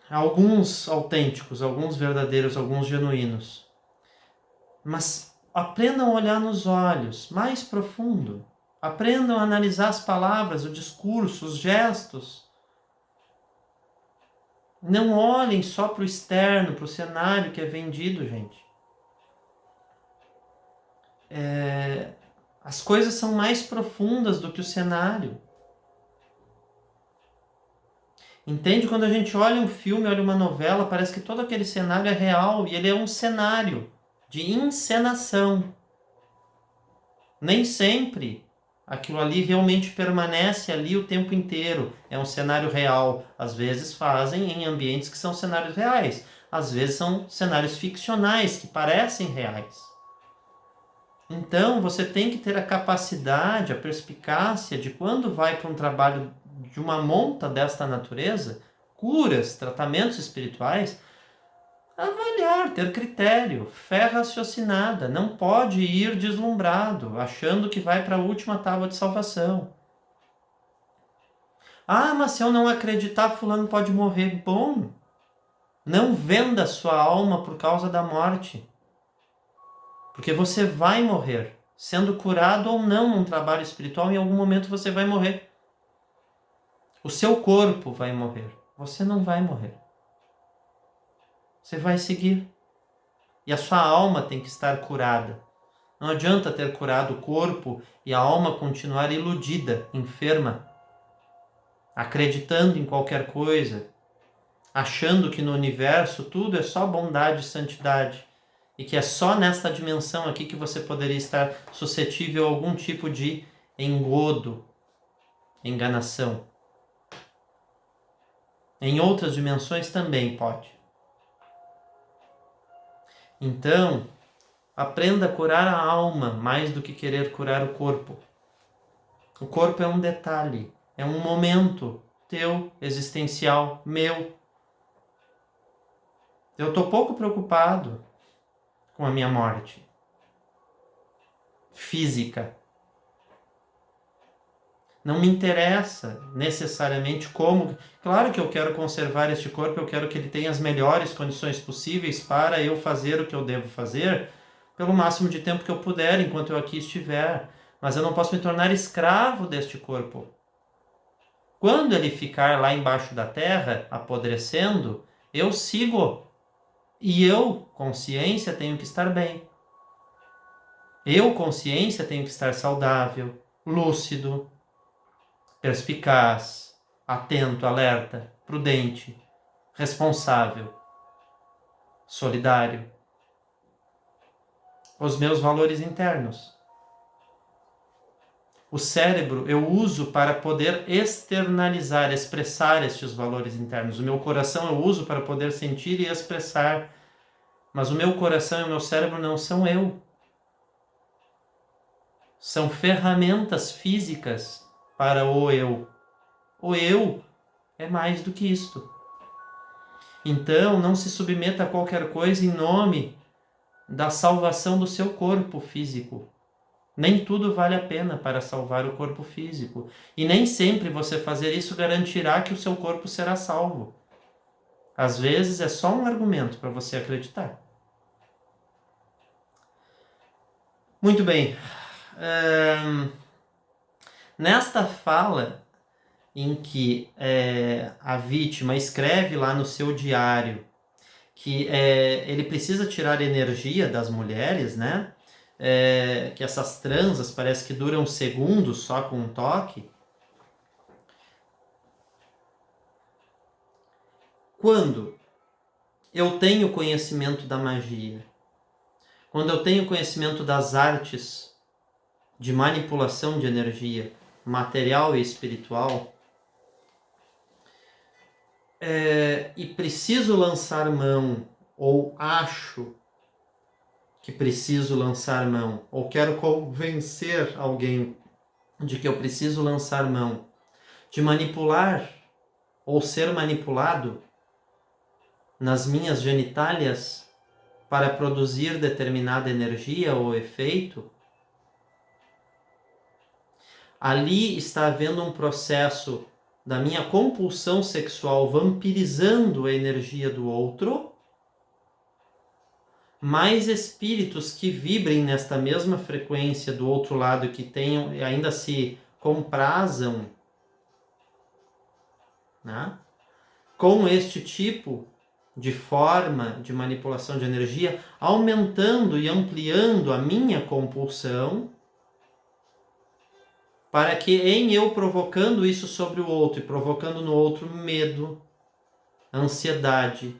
Alguns autênticos, alguns verdadeiros, alguns genuínos. Mas aprendam a olhar nos olhos, mais profundo. Aprendam a analisar as palavras, o discurso, os gestos. Não olhem só para o externo, para o cenário que é vendido, gente. As coisas são mais profundas do que o cenário. Entende? Quando a gente olha um filme, olha uma novela, parece que todo aquele cenário é real e ele é um cenário de encenação. Nem sempre aquilo ali realmente permanece ali o tempo inteiro. É um cenário real. Às vezes fazem em ambientes que são cenários reais. Às vezes são cenários ficcionais que parecem reais. Então, você tem que ter a capacidade, a perspicácia de quando vai para um trabalho de uma monta desta natureza, curas, tratamentos espirituais, avaliar, ter critério, fé raciocinada. Não pode ir deslumbrado, achando que vai para a última tábua de salvação. Ah, mas se eu não acreditar, fulano pode morrer. Bom, não venda sua alma por causa da morte. Porque você vai morrer. Sendo curado ou não num trabalho espiritual, em algum momento você vai morrer. O seu corpo vai morrer. Você não vai morrer. Você vai seguir. E a sua alma tem que estar curada. Não adianta ter curado o corpo e a alma continuar iludida, enferma, acreditando em qualquer coisa, achando que no universo tudo é só bondade e santidade. E que é só nesta dimensão aqui que você poderia estar suscetível a algum tipo de engodo, enganação. Em outras dimensões também pode. Então, aprenda a curar a alma mais do que querer curar o corpo. O corpo é um detalhe, é um momento teu, existencial, meu. Eu estou pouco preocupado com a minha morte física. Não me interessa necessariamente como. Claro que eu quero conservar este corpo, eu quero que ele tenha as melhores condições possíveis para eu fazer o que eu devo fazer pelo máximo de tempo que eu puder, enquanto eu aqui estiver. Mas eu não posso me tornar escravo deste corpo. Quando ele ficar lá embaixo da terra, apodrecendo, eu sigo. E eu, consciência, tenho que estar bem. Eu, consciência, tenho que estar saudável, lúcido, perspicaz, atento, alerta, prudente, responsável, solidário. Os meus valores internos. O cérebro eu uso para poder externalizar, expressar estes valores internos. O meu coração eu uso para poder sentir e expressar. Mas o meu coração e o meu cérebro não são eu. São ferramentas físicas para o eu. O eu é mais do que isto. Então, não se submeta a qualquer coisa em nome da salvação do seu corpo físico. Nem tudo vale a pena para salvar o corpo físico. E nem sempre você fazer isso garantirá que o seu corpo será salvo. Às vezes é só um argumento para você acreditar. Muito bem. Nesta fala em que a vítima escreve lá no seu diário que ele precisa tirar energia das mulheres, né? Que essas transas parece que duram segundos só com um toque. Quando eu tenho conhecimento da magia, quando eu tenho conhecimento das artes de manipulação de energia, material e espiritual, e preciso lançar mão, ou acho que preciso lançar mão, ou quero convencer alguém de que eu preciso lançar mão, de manipular ou ser manipulado nas minhas genitálias para produzir determinada energia ou efeito, ali está havendo um processo da minha compulsão sexual vampirizando a energia do outro, mais espíritos que vibrem nesta mesma frequência do outro lado, que tenham e ainda se comprazam, né, com este tipo de forma de manipulação de energia, aumentando e ampliando a minha compulsão, para que em eu provocando isso sobre o outro e provocando no outro medo, ansiedade,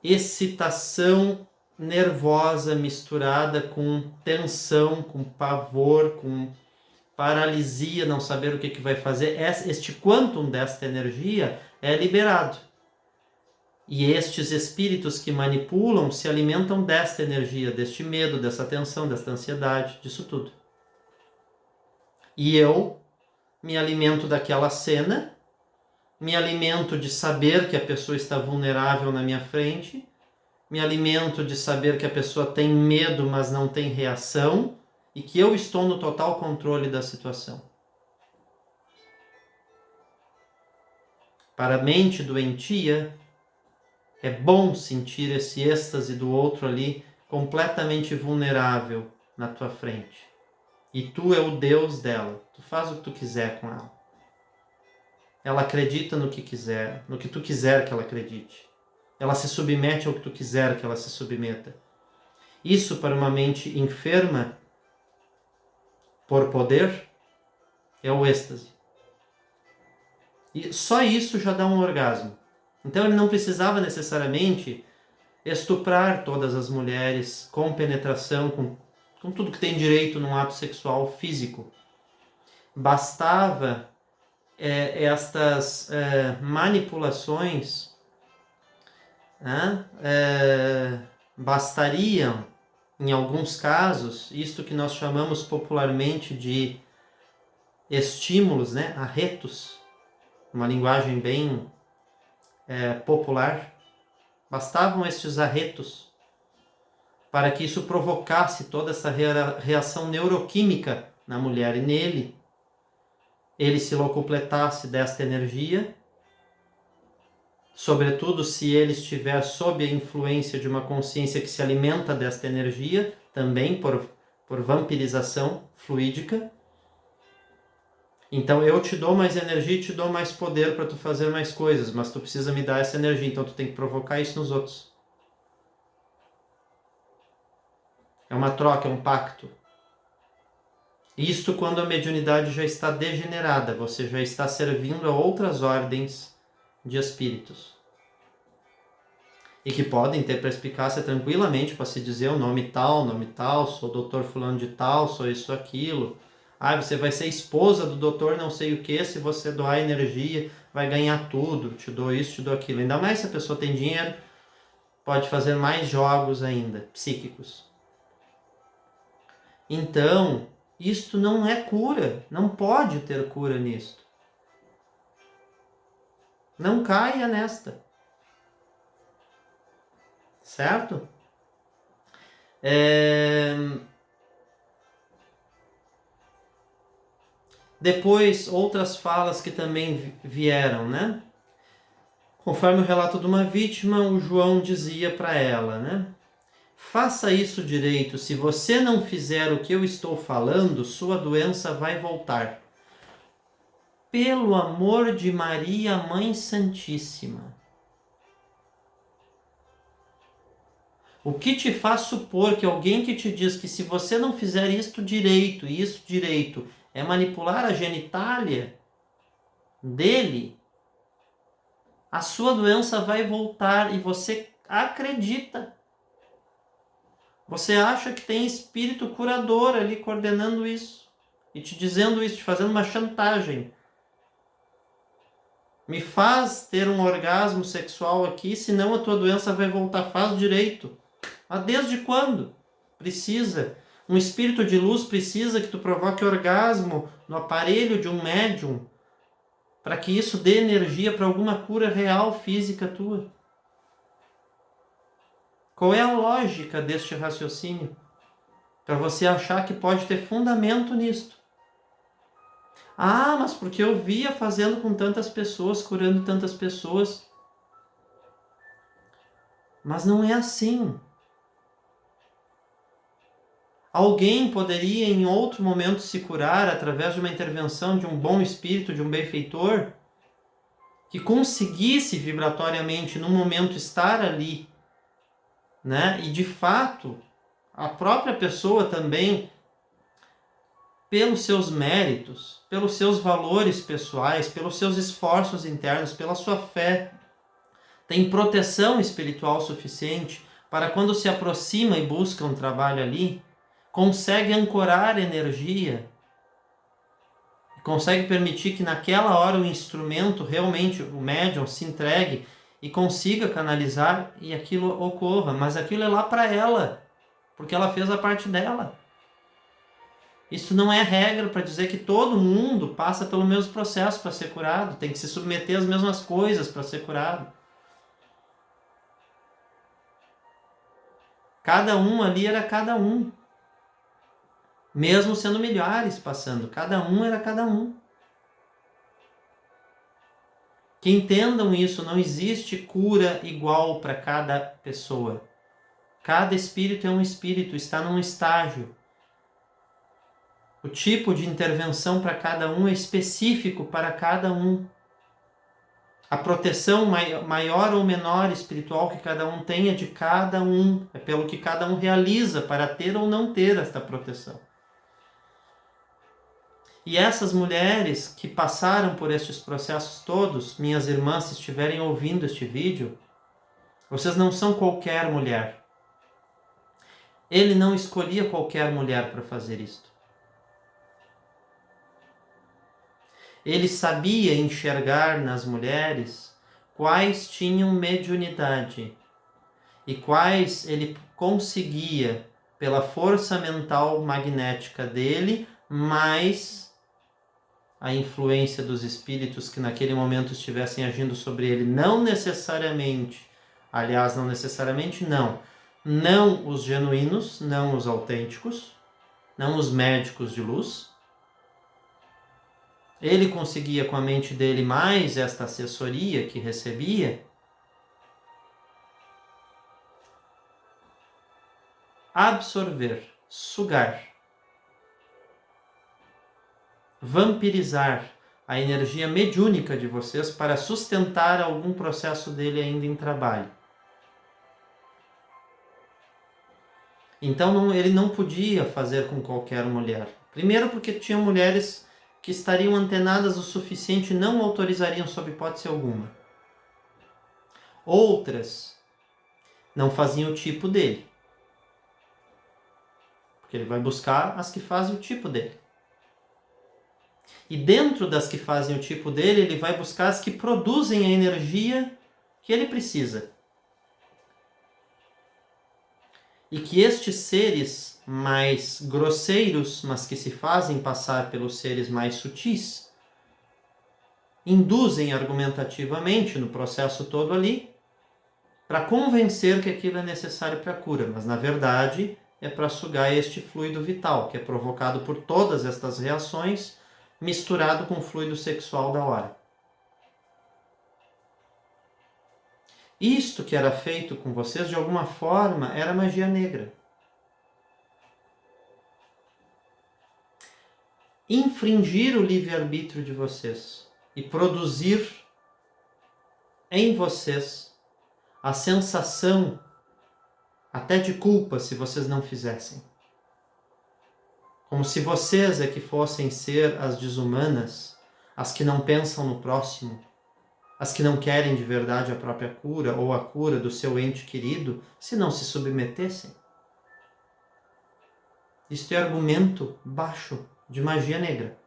excitação nervosa misturada com tensão, com pavor, com paralisia, não saber o que vai fazer, este quantum desta energia é liberado. E estes espíritos que manipulam se alimentam desta energia, deste medo, dessa tensão, desta ansiedade, disso tudo. E eu me alimento daquela cena, me alimento de saber que a pessoa está vulnerável na minha frente, me alimento de saber que a pessoa tem medo, mas não tem reação, e que eu estou no total controle da situação. Para a mente doentia, é bom sentir esse êxtase do outro ali, completamente vulnerável na tua frente. E tu é o Deus dela. Tu faz o que tu quiser com ela. Ela acredita no que quiser, no que tu quiser que ela acredite. Ela se submete ao que tu quiser que ela se submeta. Isso para uma mente enferma por poder é o êxtase. E só isso já dá um orgasmo. Então ele não precisava necessariamente estuprar todas as mulheres com penetração, com tudo que tem direito num ato sexual físico. Bastava estas manipulações, bastariam, em alguns casos, isto que nós chamamos popularmente de estímulos, né? Arretos, uma linguagem bem popular. Bastavam estes arretos para que isso provocasse toda essa reação neuroquímica na mulher e nele. Ele se locupletasse desta energia, sobretudo se ele estiver sob a influência de uma consciência que se alimenta desta energia, também por vampirização fluídica. Então eu te dou mais energia e te dou mais poder para tu fazer mais coisas, mas tu precisa me dar essa energia, então tu tem que provocar isso nos outros. É uma troca, é um pacto. Isto quando a mediunidade já está degenerada, você já está servindo a outras ordens de espíritos. E que podem ter perspicácia tranquilamente para se dizer o nome tal, sou doutor fulano de tal, sou isso, aquilo. Você vai ser esposa do doutor não sei o que, se você doar energia, vai ganhar tudo, te dou isso, te dou aquilo. Ainda mais se a pessoa tem dinheiro, pode fazer mais jogos ainda, psíquicos. Então, Isto não é cura, não pode ter cura nisto. Não caia nesta. Certo? Depois, outras falas que também vieram, né? Conforme o relato de uma vítima, o João dizia para ela, né? Faça isso direito. Se você não fizer o que eu estou falando, sua doença vai voltar. Pelo amor de Maria, Mãe Santíssima. O que te faz supor que alguém que te diz que se você não fizer isto direito, é manipular a genitália dele, a sua doença vai voltar e você acredita. Você acha que tem espírito curador ali coordenando isso e te dizendo isso, te fazendo uma chantagem. Me faz ter um orgasmo sexual aqui, senão a tua doença vai voltar. Faz direito. Mas desde quando? Precisa. Um espírito de luz precisa que tu provoque orgasmo no aparelho de um médium para que isso dê energia para alguma cura real física tua. Qual é a lógica deste raciocínio? Para você achar que pode ter fundamento nisto. Ah, mas porque eu via fazendo com tantas pessoas, curando tantas pessoas. Mas não é assim. Alguém poderia em outro momento se curar através de uma intervenção de um bom espírito, de um benfeitor, que conseguisse vibratoriamente no momento estar ali, né? E de fato, a própria pessoa também, pelos seus méritos, pelos seus valores pessoais, pelos seus esforços internos, pela sua fé, tem proteção espiritual suficiente para quando se aproxima e busca um trabalho ali, consegue ancorar energia, consegue permitir que naquela hora o instrumento, realmente o médium, se entregue e consiga canalizar e aquilo ocorra. Mas aquilo é lá para ela, porque ela fez a parte dela. Isso não é regra para dizer que todo mundo passa pelo mesmo processo para ser curado, tem que se submeter às mesmas coisas para ser curado. Cada um ali era cada um. Mesmo sendo milhares passando, cada um era cada um. Que entendam isso, não existe cura igual para cada pessoa. Cada espírito é um espírito, está num estágio. O tipo de intervenção para cada um é específico para cada um. A proteção maior ou menor espiritual que cada um tem é de cada um, é pelo que cada um realiza para ter ou não ter esta proteção. E essas mulheres que passaram por estes processos todos, minhas irmãs, se estiverem ouvindo este vídeo, vocês não são qualquer mulher. Ele não escolhia qualquer mulher para fazer isto. Ele sabia enxergar nas mulheres quais tinham mediunidade e quais ele conseguia, pela força mental magnética dele, mais a influência dos espíritos que naquele momento estivessem agindo sobre ele, não necessariamente não os genuínos, não os autênticos, não os médicos de luz. Ele conseguia com a mente dele mais esta assessoria que recebia, absorver, sugar, vampirizar a energia mediúnica de vocês para sustentar algum processo dele ainda em trabalho. Então ele não podia fazer com qualquer mulher. Primeiro porque tinham mulheres que estariam antenadas o suficiente e não autorizariam sob hipótese alguma. Outras não faziam o tipo dele. Porque ele vai buscar as que fazem o tipo dele. E dentro das que fazem o tipo dele, ele vai buscar as que produzem a energia que ele precisa. E que estes seres mais grosseiros, mas que se fazem passar pelos seres mais sutis, induzem argumentativamente no processo todo ali, para convencer que aquilo é necessário para a cura, mas na verdade é para sugar este fluido vital, que é provocado por todas estas reações, misturado com o fluido sexual da hora. Isto que era feito com vocês, de alguma forma, era magia negra. Infringir o livre-arbítrio de vocês e produzir em vocês a sensação até de culpa se vocês não fizessem. Como se vocês é que fossem ser as desumanas, as que não pensam no próximo, as que não querem de verdade a própria cura ou a cura do seu ente querido, se não se submetessem. Isto é argumento baixo de magia negra.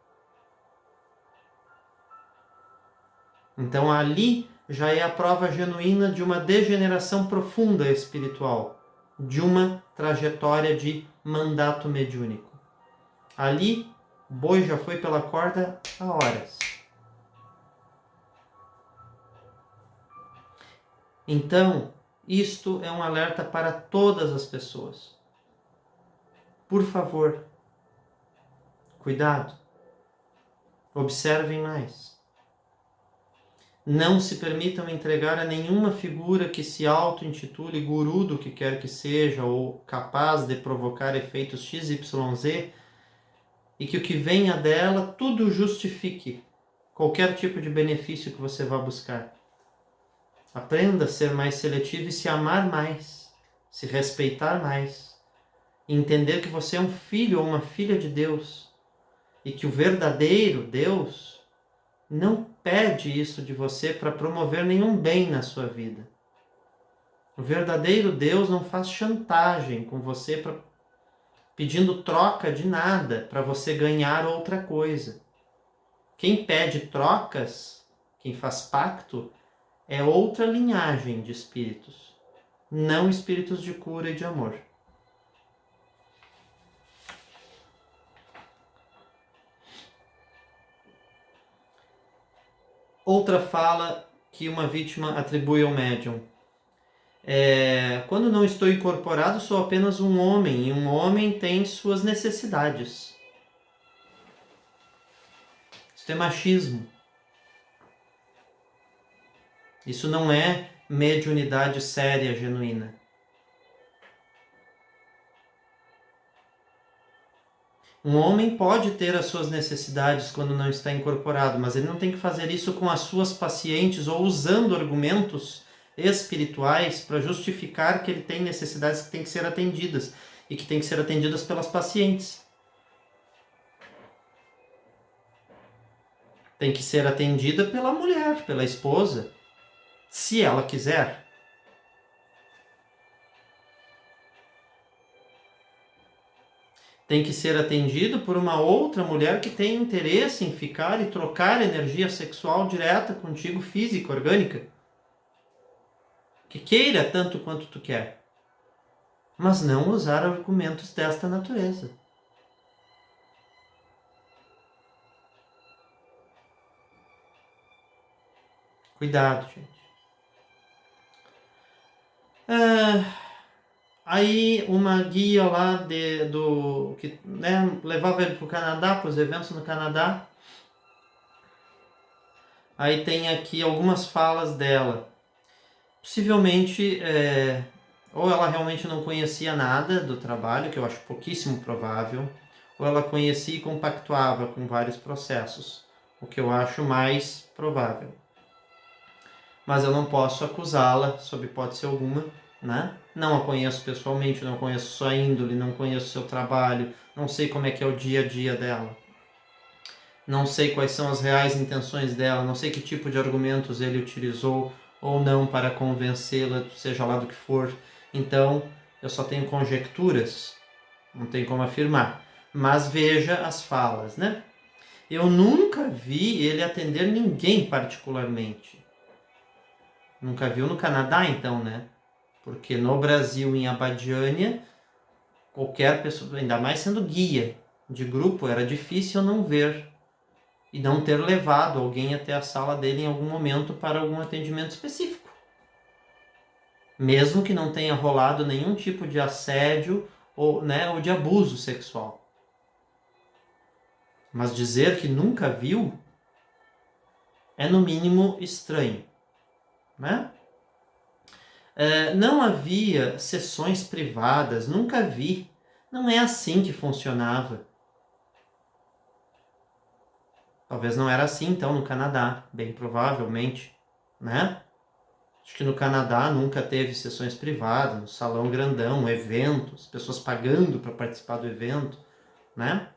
Então ali já é a prova genuína de uma degeneração profunda espiritual, de uma trajetória de mandato mediúnico. Ali, o boi já foi pela corda há horas. Então, isto é um alerta para todas as pessoas. Por favor, cuidado. Observem mais. Não se permitam entregar a nenhuma figura que se auto-intitule guru do que quer que seja, ou capaz de provocar efeitos XYZ, e que o que venha dela tudo justifique qualquer tipo de benefício que você vá buscar. Aprenda a ser mais seletivo e se amar mais, se respeitar mais, e entender que você é um filho ou uma filha de Deus, e que o verdadeiro Deus não pede isso de você para promover nenhum bem na sua vida. O verdadeiro Deus não faz chantagem com você pedindo troca de nada para você ganhar outra coisa. Quem pede trocas, quem faz pacto, é outra linhagem de espíritos, não espíritos de cura e de amor. Outra fala que uma vítima atribui ao médium. Quando não estou incorporado, sou apenas um homem, e um homem tem suas necessidades. Isso é machismo. Isso não é mediunidade séria, genuína. Um homem pode ter as suas necessidades quando não está incorporado, mas ele não tem que fazer isso com as suas pacientes ou usando argumentos espirituais para justificar que ele tem necessidades que têm que ser atendidas e que têm que ser atendidas pelas pacientes. Tem que ser atendida pela mulher, pela esposa, se ela quiser. Tem que ser atendido por uma outra mulher que tem interesse em ficar e trocar energia sexual direta contigo, física, orgânica. Que queira tanto quanto tu quer. Mas não usar argumentos desta natureza. Cuidado, gente. Aí uma guia lá que levava ele para o Canadá, para os eventos no Canadá. Aí tem aqui algumas falas dela. Possivelmente, ou ela realmente não conhecia nada do trabalho, que eu acho pouquíssimo provável, ou ela conhecia e compactuava com vários processos, o que eu acho mais provável. Mas eu não posso acusá-la, sob hipótese alguma, né? Não a conheço pessoalmente, não conheço sua índole, não conheço seu trabalho, não sei como é que é o dia a dia dela. Não sei quais são as reais intenções dela, não sei que tipo de argumentos ele utilizou ou não para convencê-la, seja lá do que for. Então, eu só tenho conjecturas, não tenho como afirmar. Mas veja as falas, né? Eu nunca vi ele atender ninguém particularmente. Nunca viu no Canadá, então, né? Porque no Brasil, em Abadiânia, Qualquer pessoa, ainda mais sendo guia de grupo, era difícil não ver e não ter levado alguém até a sala dele em algum momento para algum atendimento específico. Mesmo que não tenha rolado nenhum tipo de assédio ou de abuso sexual. Mas dizer que nunca viu é no mínimo estranho, né? Não havia sessões privadas, nunca vi. Não é assim que funcionava. Talvez não era assim, então, no Canadá, bem provavelmente, né? Acho que no Canadá nunca teve sessões privadas, um salão grandão, eventos, pessoas pagando para participar do evento, né?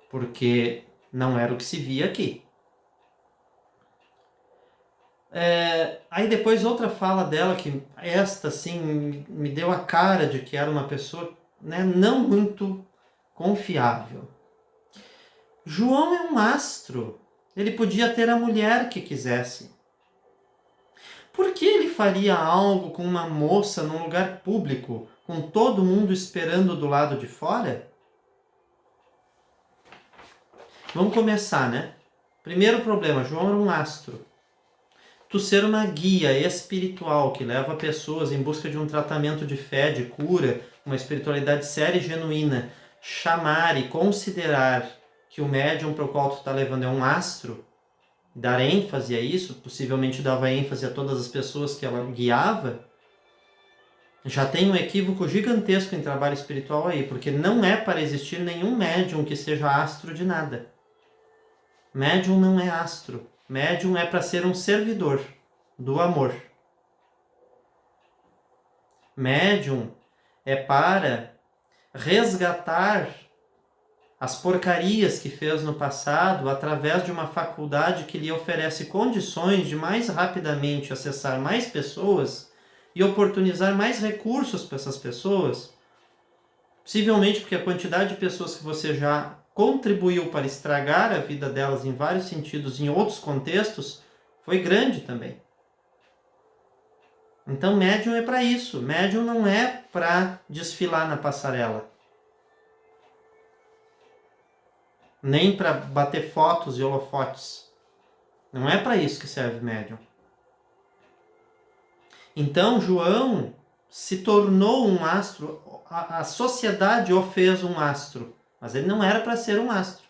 Porque não era o que se via aqui. Aí depois outra fala dela, que esta assim me deu a cara de que era uma pessoa, né, não muito confiável. João é um astro. Ele podia ter a mulher que quisesse. Por que ele faria algo com uma moça num lugar público, com todo mundo esperando do lado de fora? Vamos começar, né? Primeiro problema, João era um astro. Tu ser uma guia espiritual que leva pessoas em busca de um tratamento de fé, de cura, uma espiritualidade séria e genuína, chamar e considerar que o médium para o qual tu está levando é um astro, dar ênfase a isso, possivelmente dava ênfase a todas as pessoas que ela guiava, já tem um equívoco gigantesco em trabalho espiritual aí, porque não é para existir nenhum médium que seja astro de nada. Médium não é astro. Médium é para ser um servidor do amor. Médium é para resgatar as porcarias que fez no passado através de uma faculdade que lhe oferece condições de mais rapidamente acessar mais pessoas e oportunizar mais recursos para essas pessoas. Possivelmente porque a quantidade de pessoas que você já contribuiu para estragar a vida delas em vários sentidos, em outros contextos, foi grande também. Então, médium é para isso. Médium não é para desfilar na passarela. Nem para bater fotos e holofotes. Não é para isso que serve médium. Então, João se tornou um astro. A sociedade o fez um astro. Mas ele não era para ser um astro.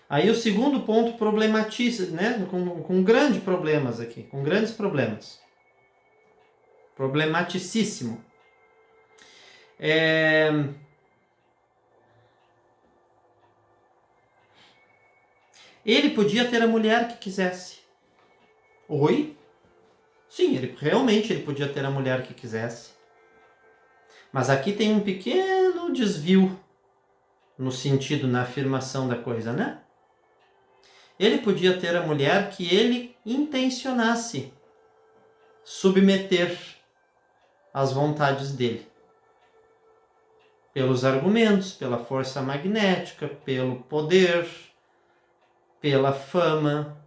Aí o segundo ponto problematiza, né? Com grandes problemas aqui. Com grandes problemas. Problematicíssimo. Ele podia ter a mulher que quisesse. Oi? Sim, ele podia ter a mulher que quisesse. Mas aqui tem um pequeno desvio no sentido, na afirmação da coisa, né? Ele podia ter a mulher que ele intencionasse submeter às vontades dele. Pelos argumentos, pela força magnética, pelo poder, pela fama,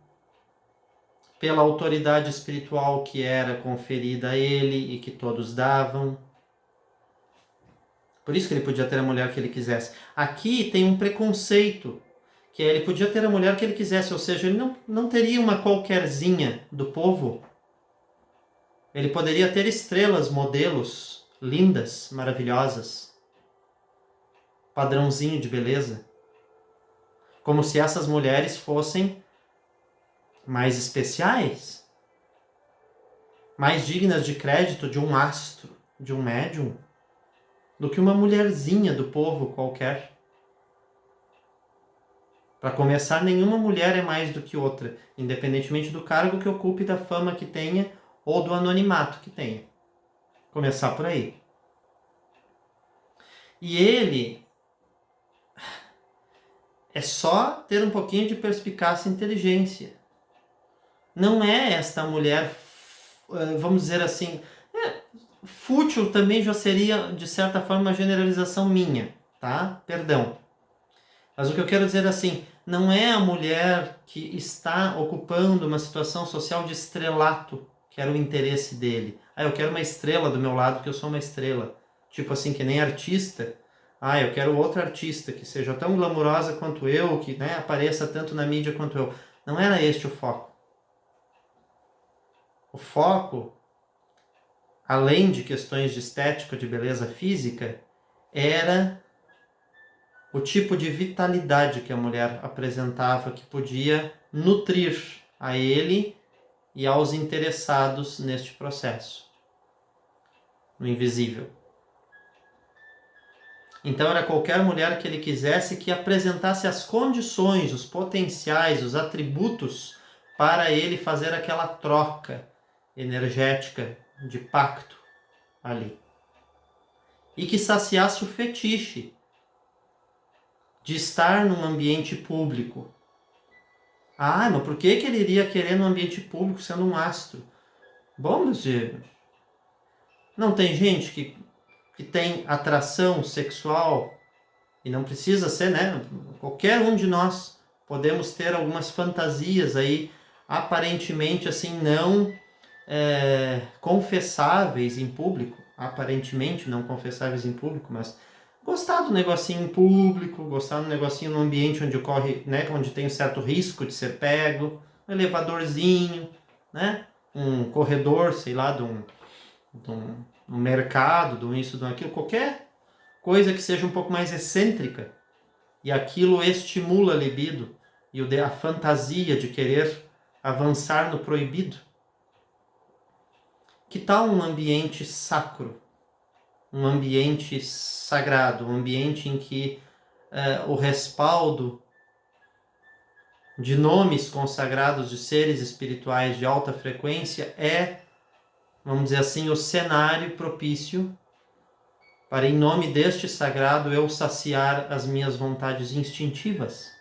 pela autoridade espiritual que era conferida a ele e que todos davam. Por isso que ele podia ter a mulher que ele quisesse. Aqui tem um preconceito, que ele podia ter a mulher que ele quisesse, ou seja, ele não teria uma qualquerzinha do povo. Ele poderia ter estrelas, modelos, lindas, maravilhosas, padrãozinho de beleza. Como se essas mulheres fossem mais especiais, mais dignas de crédito de um astro, de um médium, do que uma mulherzinha do povo qualquer. Para começar, nenhuma mulher é mais do que outra, independentemente do cargo que ocupe, da fama que tenha ou do anonimato que tenha. Começar por aí. E ele é só ter um pouquinho de perspicácia e inteligência. Não é esta mulher, vamos dizer assim, fútil também já seria, de certa forma, uma generalização minha, tá? Perdão. Mas o que eu quero dizer assim, não é a mulher que está ocupando uma situação social de estrelato, que era o interesse dele. Eu quero uma estrela do meu lado, porque eu sou uma estrela. Tipo assim, que nem artista. Eu quero outra artista que seja tão glamurosa quanto eu, que, né, apareça tanto na mídia quanto eu. Não era este o foco. O foco, além de questões de estética, de beleza física, era o tipo de vitalidade que a mulher apresentava, que podia nutrir a ele e aos interessados neste processo, no invisível. Então era qualquer mulher que ele quisesse que apresentasse as condições, os potenciais, os atributos para ele fazer aquela troca energética de pacto ali. E que saciasse o fetiche de estar num ambiente público. Mas por que ele iria querer num ambiente público sendo um astro? Bom, mas não tem gente que tem atração sexual, e não precisa ser, né? Qualquer um de nós podemos ter algumas fantasias aí, aparentemente assim, não confessáveis em público, aparentemente não confessáveis em público, mas gostar do negocinho em público, gostar do negocinho no ambiente onde ocorre, né, onde tem um certo risco de ser pego, um elevadorzinho, né, um corredor, sei lá, de um mercado, de um isso, de um aquilo, qualquer coisa que seja um pouco mais excêntrica, e aquilo estimula a libido e a fantasia de querer avançar no proibido. Que tal um ambiente sacro? Um ambiente sagrado, um ambiente em que o respaldo de nomes consagrados de seres espirituais de alta frequência é, vamos dizer assim, o cenário propício para, em nome deste sagrado, eu saciar as minhas vontades instintivas.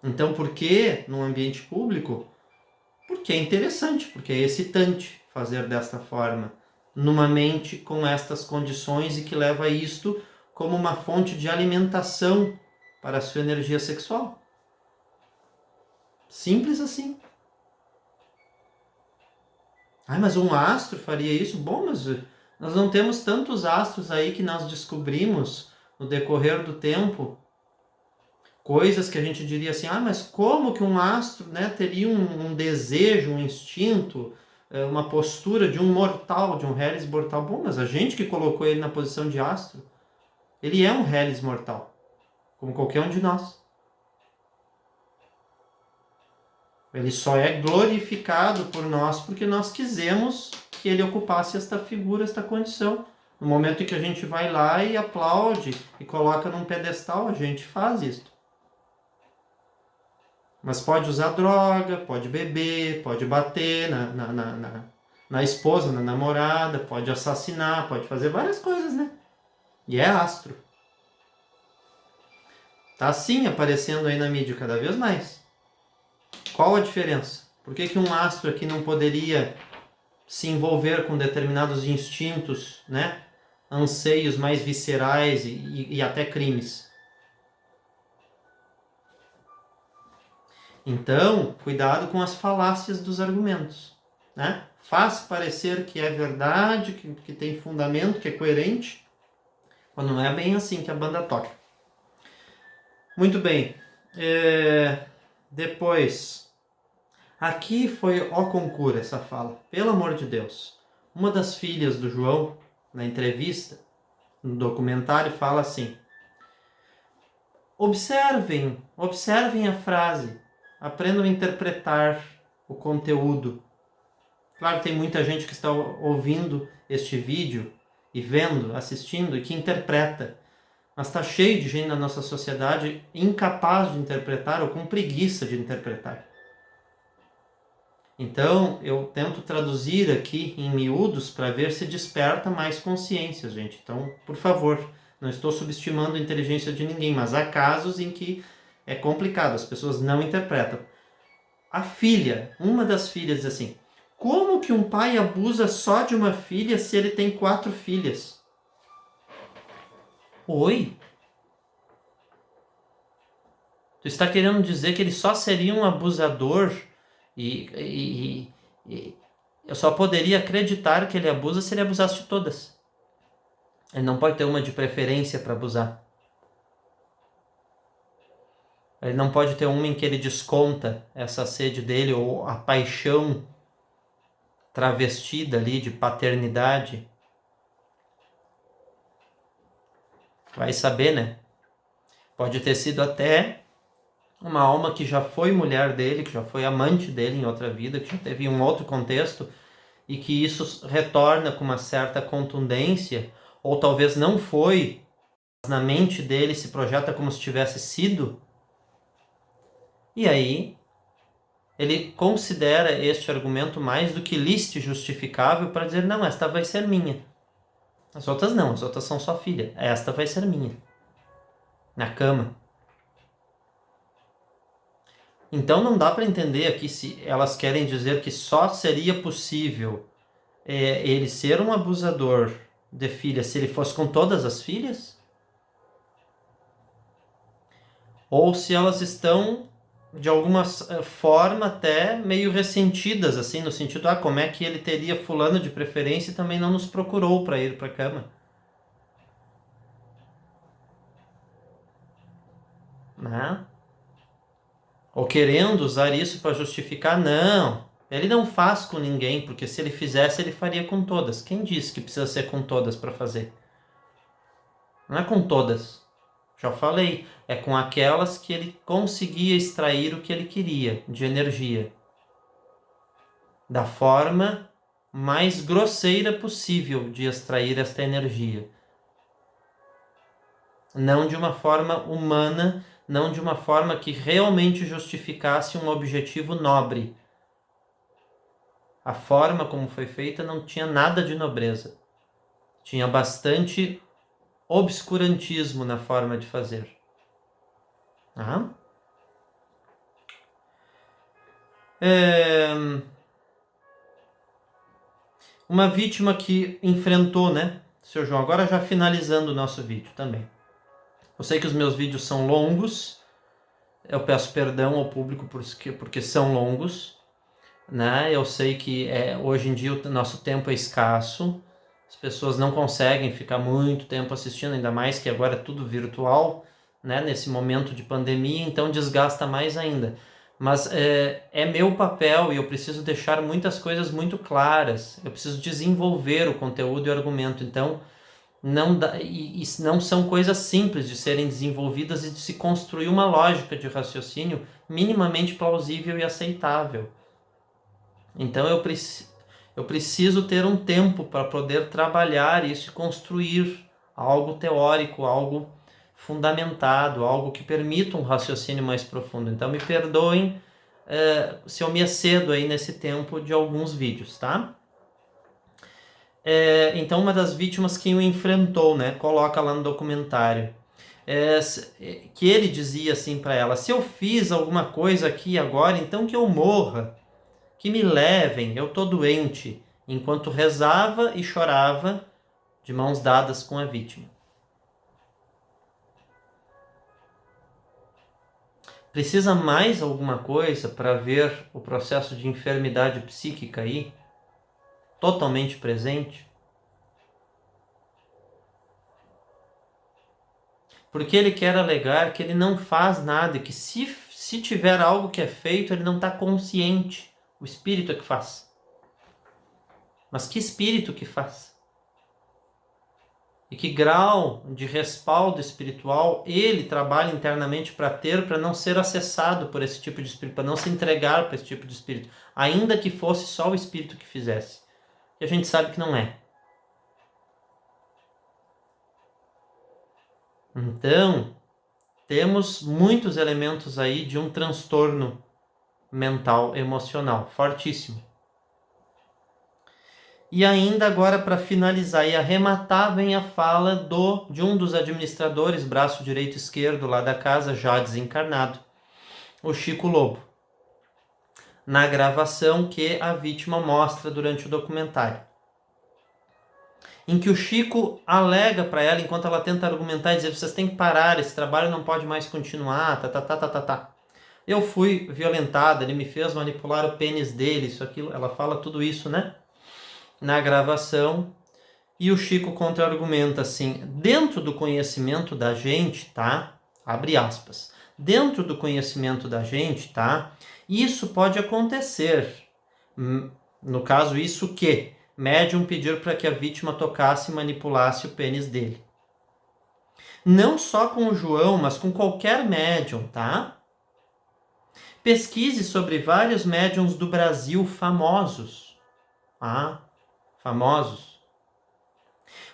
Então, por que num ambiente público? Porque é interessante, porque é excitante fazer desta forma, numa mente com estas condições e que leva isto como uma fonte de alimentação para a sua energia sexual. Simples assim. Mas um astro faria isso? Bom, mas nós não temos tantos astros aí que nós descobrimos no decorrer do tempo. Coisas que a gente diria assim, mas como que um astro, né, teria um desejo, um instinto, uma postura de um mortal, de um Hellis mortal? Bom, mas a gente que colocou ele na posição de astro, ele é um Hellis mortal, como qualquer um de nós. Ele só é glorificado por nós porque nós quisemos que ele ocupasse esta figura, esta condição. No momento em que a gente vai lá e aplaude e coloca num pedestal, a gente faz isso. Mas pode usar droga, pode beber, pode bater na esposa, na namorada, pode assassinar, pode fazer várias coisas, né? E é astro. Tá assim aparecendo aí na mídia cada vez mais. Qual a diferença? Por que um astro aqui não poderia se envolver com determinados instintos, né? Anseios mais viscerais e até crimes? Então, cuidado com as falácias dos argumentos, né? Faz parecer que é verdade, que tem fundamento, que é coerente, quando não é bem assim que a banda toca. Muito bem. Depois, aqui foi ó concura essa fala. Pelo amor de Deus. Uma das filhas do João, na entrevista, no documentário, fala assim: observem a frase. Aprendam a interpretar o conteúdo. Claro que tem muita gente que está ouvindo este vídeo e vendo, assistindo e que interpreta. Mas está cheio de gente na nossa sociedade incapaz de interpretar ou com preguiça de interpretar. Então, eu tento traduzir aqui em miúdos para ver se desperta mais consciência, gente. Então, por favor, não estou subestimando a inteligência de ninguém, mas há casos em que é complicado, as pessoas não interpretam. A filha, uma das filhas diz assim: como que um pai abusa só de uma filha se ele tem 4 filhas? Oi? Tu está querendo dizer que ele só seria um abusador eu só poderia acreditar que ele abusa se ele abusasse de todas. Ele não pode ter uma de preferência para abusar. Ele não pode ter uma em que ele desconta essa sede dele ou a paixão travestida ali de paternidade. Vai saber, né? Pode ter sido até uma alma que já foi mulher dele, que já foi amante dele em outra vida, que já teve um outro contexto, e que isso retorna com uma certa contundência, ou talvez não foi, mas na mente dele se projeta como se tivesse sido. E aí ele considera este argumento mais do que lícito e justificável para dizer, não, esta vai ser minha. As outras não, as outras são só filha. Esta vai ser minha. Na cama. Então não dá para entender aqui se elas querem dizer que só seria possível ele ser um abusador de filha se ele fosse com todas as filhas? Ou se elas estão de alguma forma até meio ressentidas, assim, no sentido, como é que ele teria fulano de preferência e também não nos procurou para ir para a cama? Né? Ou querendo usar isso para justificar, não, ele não faz com ninguém, porque se ele fizesse, ele faria com todas. Quem disse que precisa ser com todas para fazer? Não é com todas. Já falei, é com aquelas que ele conseguia extrair o que ele queria de energia. Da forma mais grosseira possível de extrair esta energia. Não de uma forma humana, não de uma forma que realmente justificasse um objetivo nobre. A forma como foi feita não tinha nada de nobreza. Tinha bastante obscurantismo na forma de fazer. Uma vítima que enfrentou, né, seu João? Agora já finalizando o nosso vídeo também. Eu sei que os meus vídeos são longos. Eu peço perdão ao público porque são longos, né? Eu sei que hoje em dia o nosso tempo é escasso. As pessoas não conseguem ficar muito tempo assistindo, ainda mais que agora é tudo virtual, né? Nesse momento de pandemia, então desgasta mais ainda. Mas é meu papel e eu preciso deixar muitas coisas muito claras. Eu preciso desenvolver o conteúdo e o argumento. Então, não dá, e não são coisas simples de serem desenvolvidas e de se construir uma lógica de raciocínio minimamente plausível e aceitável. Então eu preciso ter um tempo para poder trabalhar isso e construir algo teórico, algo fundamentado, algo que permita um raciocínio mais profundo. Então me perdoem se eu me excedo aí nesse tempo de alguns vídeos, tá? Então uma das vítimas que o enfrentou, né, coloca lá no documentário, que ele dizia assim para ela, se eu fiz alguma coisa aqui agora, então que eu morra, que me levem, eu tô doente, enquanto rezava e chorava de mãos dadas com a vítima. Precisa mais alguma coisa para ver o processo de enfermidade psíquica aí totalmente presente? Porque ele quer alegar que ele não faz nada e que se tiver algo que é feito, ele não está consciente. O espírito é que faz. Mas que espírito que faz? E que grau de respaldo espiritual ele trabalha internamente para ter, para não ser acessado por esse tipo de espírito, para não se entregar para esse tipo de espírito, ainda que fosse só o espírito que fizesse. E a gente sabe que não é. Então, temos muitos elementos aí de um transtorno mental, emocional, fortíssimo. E ainda agora, para finalizar e arrematar, vem a fala de um dos administradores, braço direito e esquerdo lá da casa, já desencarnado, o Chico Lobo, na gravação que a vítima mostra durante o documentário. em que o Chico alega para ela, enquanto ela tenta argumentar e dizer, vocês têm que parar, esse trabalho não pode mais continuar, tá. Eu fui violentada, ele me fez manipular o pênis dele, isso, aquilo. Ela fala tudo isso, né? Na gravação. E o Chico contra-argumenta assim, dentro do conhecimento da gente, tá? Abre aspas. Dentro do conhecimento da gente, tá? Isso pode acontecer. No caso, isso que? Médium pedir para que a vítima tocasse e manipulasse o pênis dele. Não só com o João, mas com qualquer médium, tá? Pesquise sobre vários médiums do Brasil famosos. Famosos.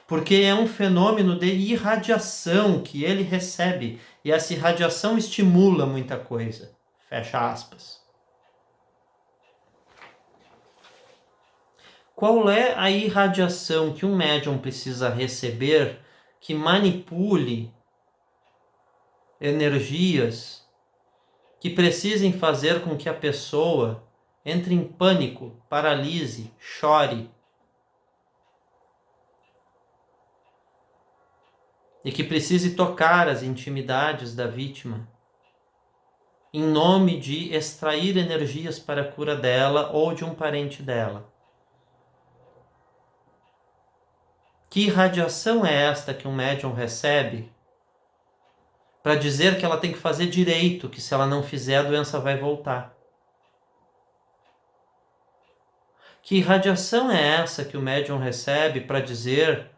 Porque é um fenômeno de irradiação que ele recebe. E essa irradiação estimula muita coisa. Fecha aspas. Qual é a irradiação que um médium precisa receber que manipule energias que precisem fazer com que a pessoa entre em pânico, paralise, chore, e que precise tocar as intimidades da vítima em nome de extrair energias para a cura dela ou de um parente dela? Que irradiação é esta que um médium recebe para dizer que ela tem que fazer direito, que se ela não fizer a doença vai voltar? Que irradiação é essa que o médium recebe para dizer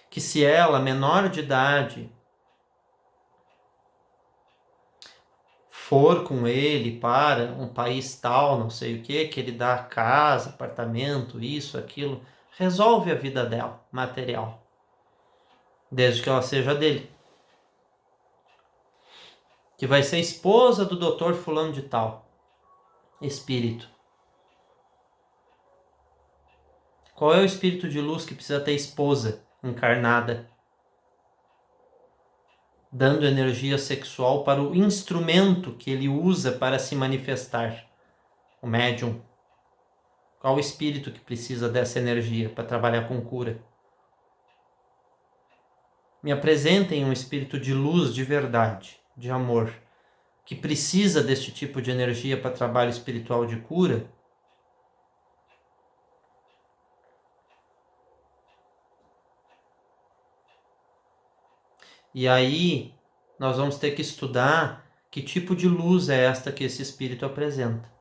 que se ela, menor de idade, for com ele para um país tal, não sei o que ele dá casa, apartamento, isso, aquilo, resolve a vida dela, material, desde que ela seja dele. Que vai ser esposa do doutor fulano de tal, espírito. Qual é o espírito de luz que precisa ter esposa encarnada, dando energia sexual para o instrumento que ele usa para se manifestar? O médium. Qual o espírito que precisa dessa energia para trabalhar com cura? Me apresentem um espírito de luz, de verdade, de amor, que precisa deste tipo de energia para trabalho espiritual de cura. E aí nós vamos ter que estudar que tipo de luz é esta que esse espírito apresenta.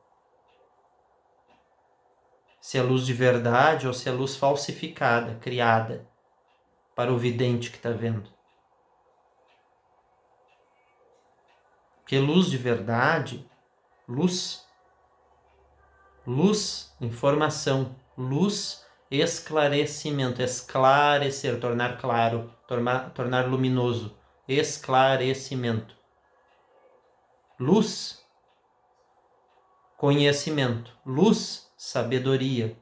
Se é luz de verdade ou se é luz falsificada, criada para o vidente que está vendo. Porque luz de verdade, luz, informação, luz, esclarecimento, esclarecer, tornar claro, tornar luminoso, esclarecimento. Luz, conhecimento. Luz, sabedoria.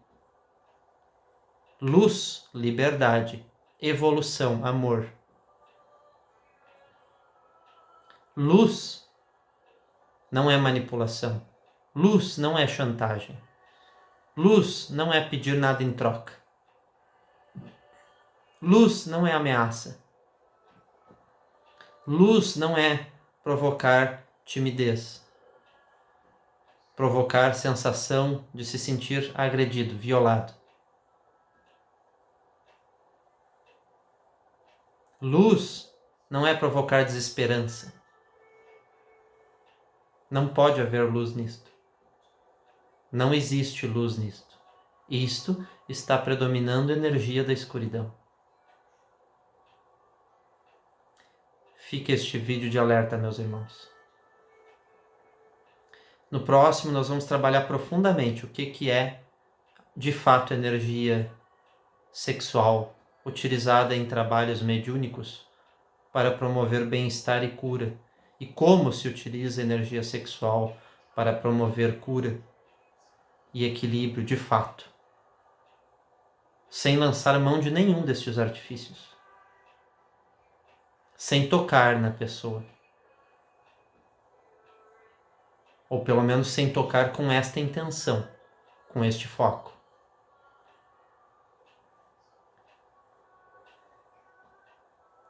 Luz, liberdade. Evolução, amor. Luz não é manipulação. Luz não é chantagem. Luz não é pedir nada em troca. Luz não é ameaça. Luz não é provocar timidez. Provocar sensação de se sentir agredido, violado. Luz não é provocar desesperança. Não pode haver luz nisto. Não existe luz nisto. Isto está predominando a energia da escuridão. Fica este vídeo de alerta, meus irmãos. No próximo nós vamos trabalhar profundamente o que é, de fato, energia sexual utilizada em trabalhos mediúnicos para promover bem-estar e cura, e como se utiliza a energia sexual para promover cura e equilíbrio de fato, sem lançar mão de nenhum destes artifícios, sem tocar na pessoa, ou pelo menos sem tocar com esta intenção, com este foco.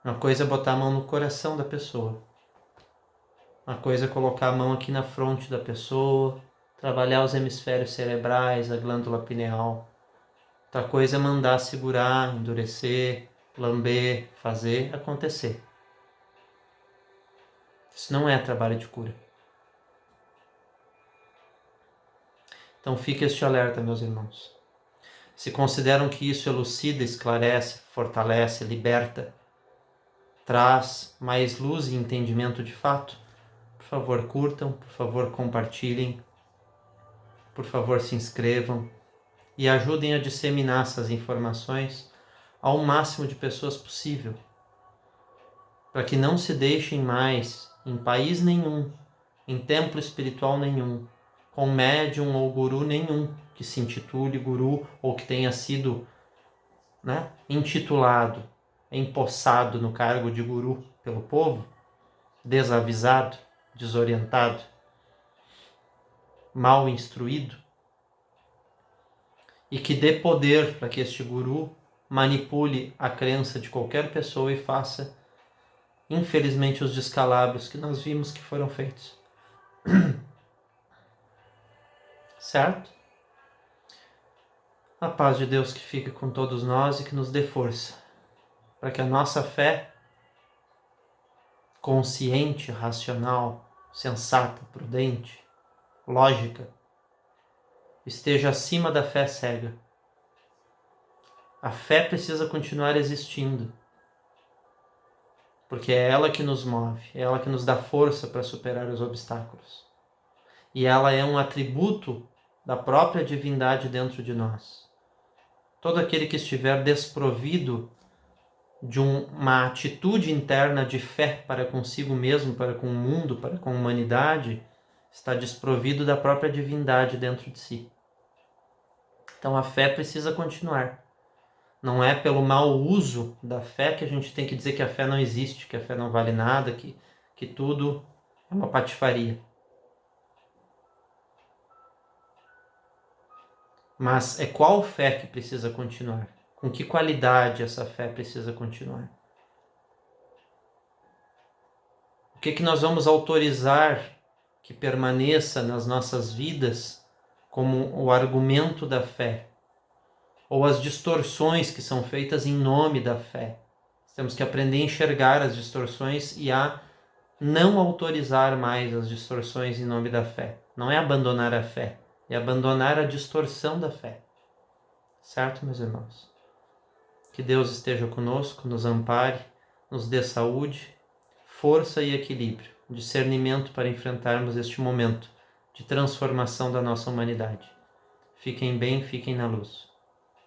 Uma coisa é botar a mão no coração da pessoa. Uma coisa é colocar a mão aqui na fronte da pessoa, trabalhar os hemisférios cerebrais, a glândula pineal. Outra coisa é mandar segurar, endurecer, lamber, fazer acontecer. Isso não é trabalho de cura. Então fica este alerta, meus irmãos. Se consideram que isso elucida, esclarece, fortalece, liberta, traz mais luz e entendimento de fato, por favor curtam, por favor compartilhem, por favor se inscrevam e ajudem a disseminar essas informações ao máximo de pessoas possível, para que não se deixem mais em país nenhum, em templo espiritual nenhum, com médium ou guru nenhum que se intitule guru ou que tenha sido, intitulado, empossado no cargo de guru pelo povo, desavisado, desorientado, mal instruído, e que dê poder para que este guru manipule a crença de qualquer pessoa e faça, infelizmente, os descalabros que nós vimos que foram feitos. Certo? A paz de Deus que fique com todos nós e que nos dê força, para que a nossa fé consciente, racional, sensata, prudente, lógica, esteja acima da fé cega. A fé precisa continuar existindo, porque é ela que nos move, é ela que nos dá força para superar os obstáculos. E ela é um atributo da própria divindade dentro de nós. Todo aquele que estiver desprovido de uma atitude interna de fé para consigo mesmo, para com o mundo, para com a humanidade, está desprovido da própria divindade dentro de si. Então a fé precisa continuar. Não é pelo mau uso da fé que a gente tem que dizer que a fé não existe, que a fé não vale nada, que tudo é uma patifaria. Mas é qual fé que precisa continuar? Com que qualidade essa fé precisa continuar? O que nós vamos autorizar que permaneça nas nossas vidas como o argumento da fé? Ou as distorções que são feitas em nome da fé? Temos que aprender a enxergar as distorções e a não autorizar mais as distorções em nome da fé. Não é abandonar a fé, é abandonar a distorção da fé. Certo, meus irmãos? Que Deus esteja conosco, nos ampare, nos dê saúde, força e equilíbrio, discernimento para enfrentarmos este momento de transformação da nossa humanidade. Fiquem bem, fiquem na luz.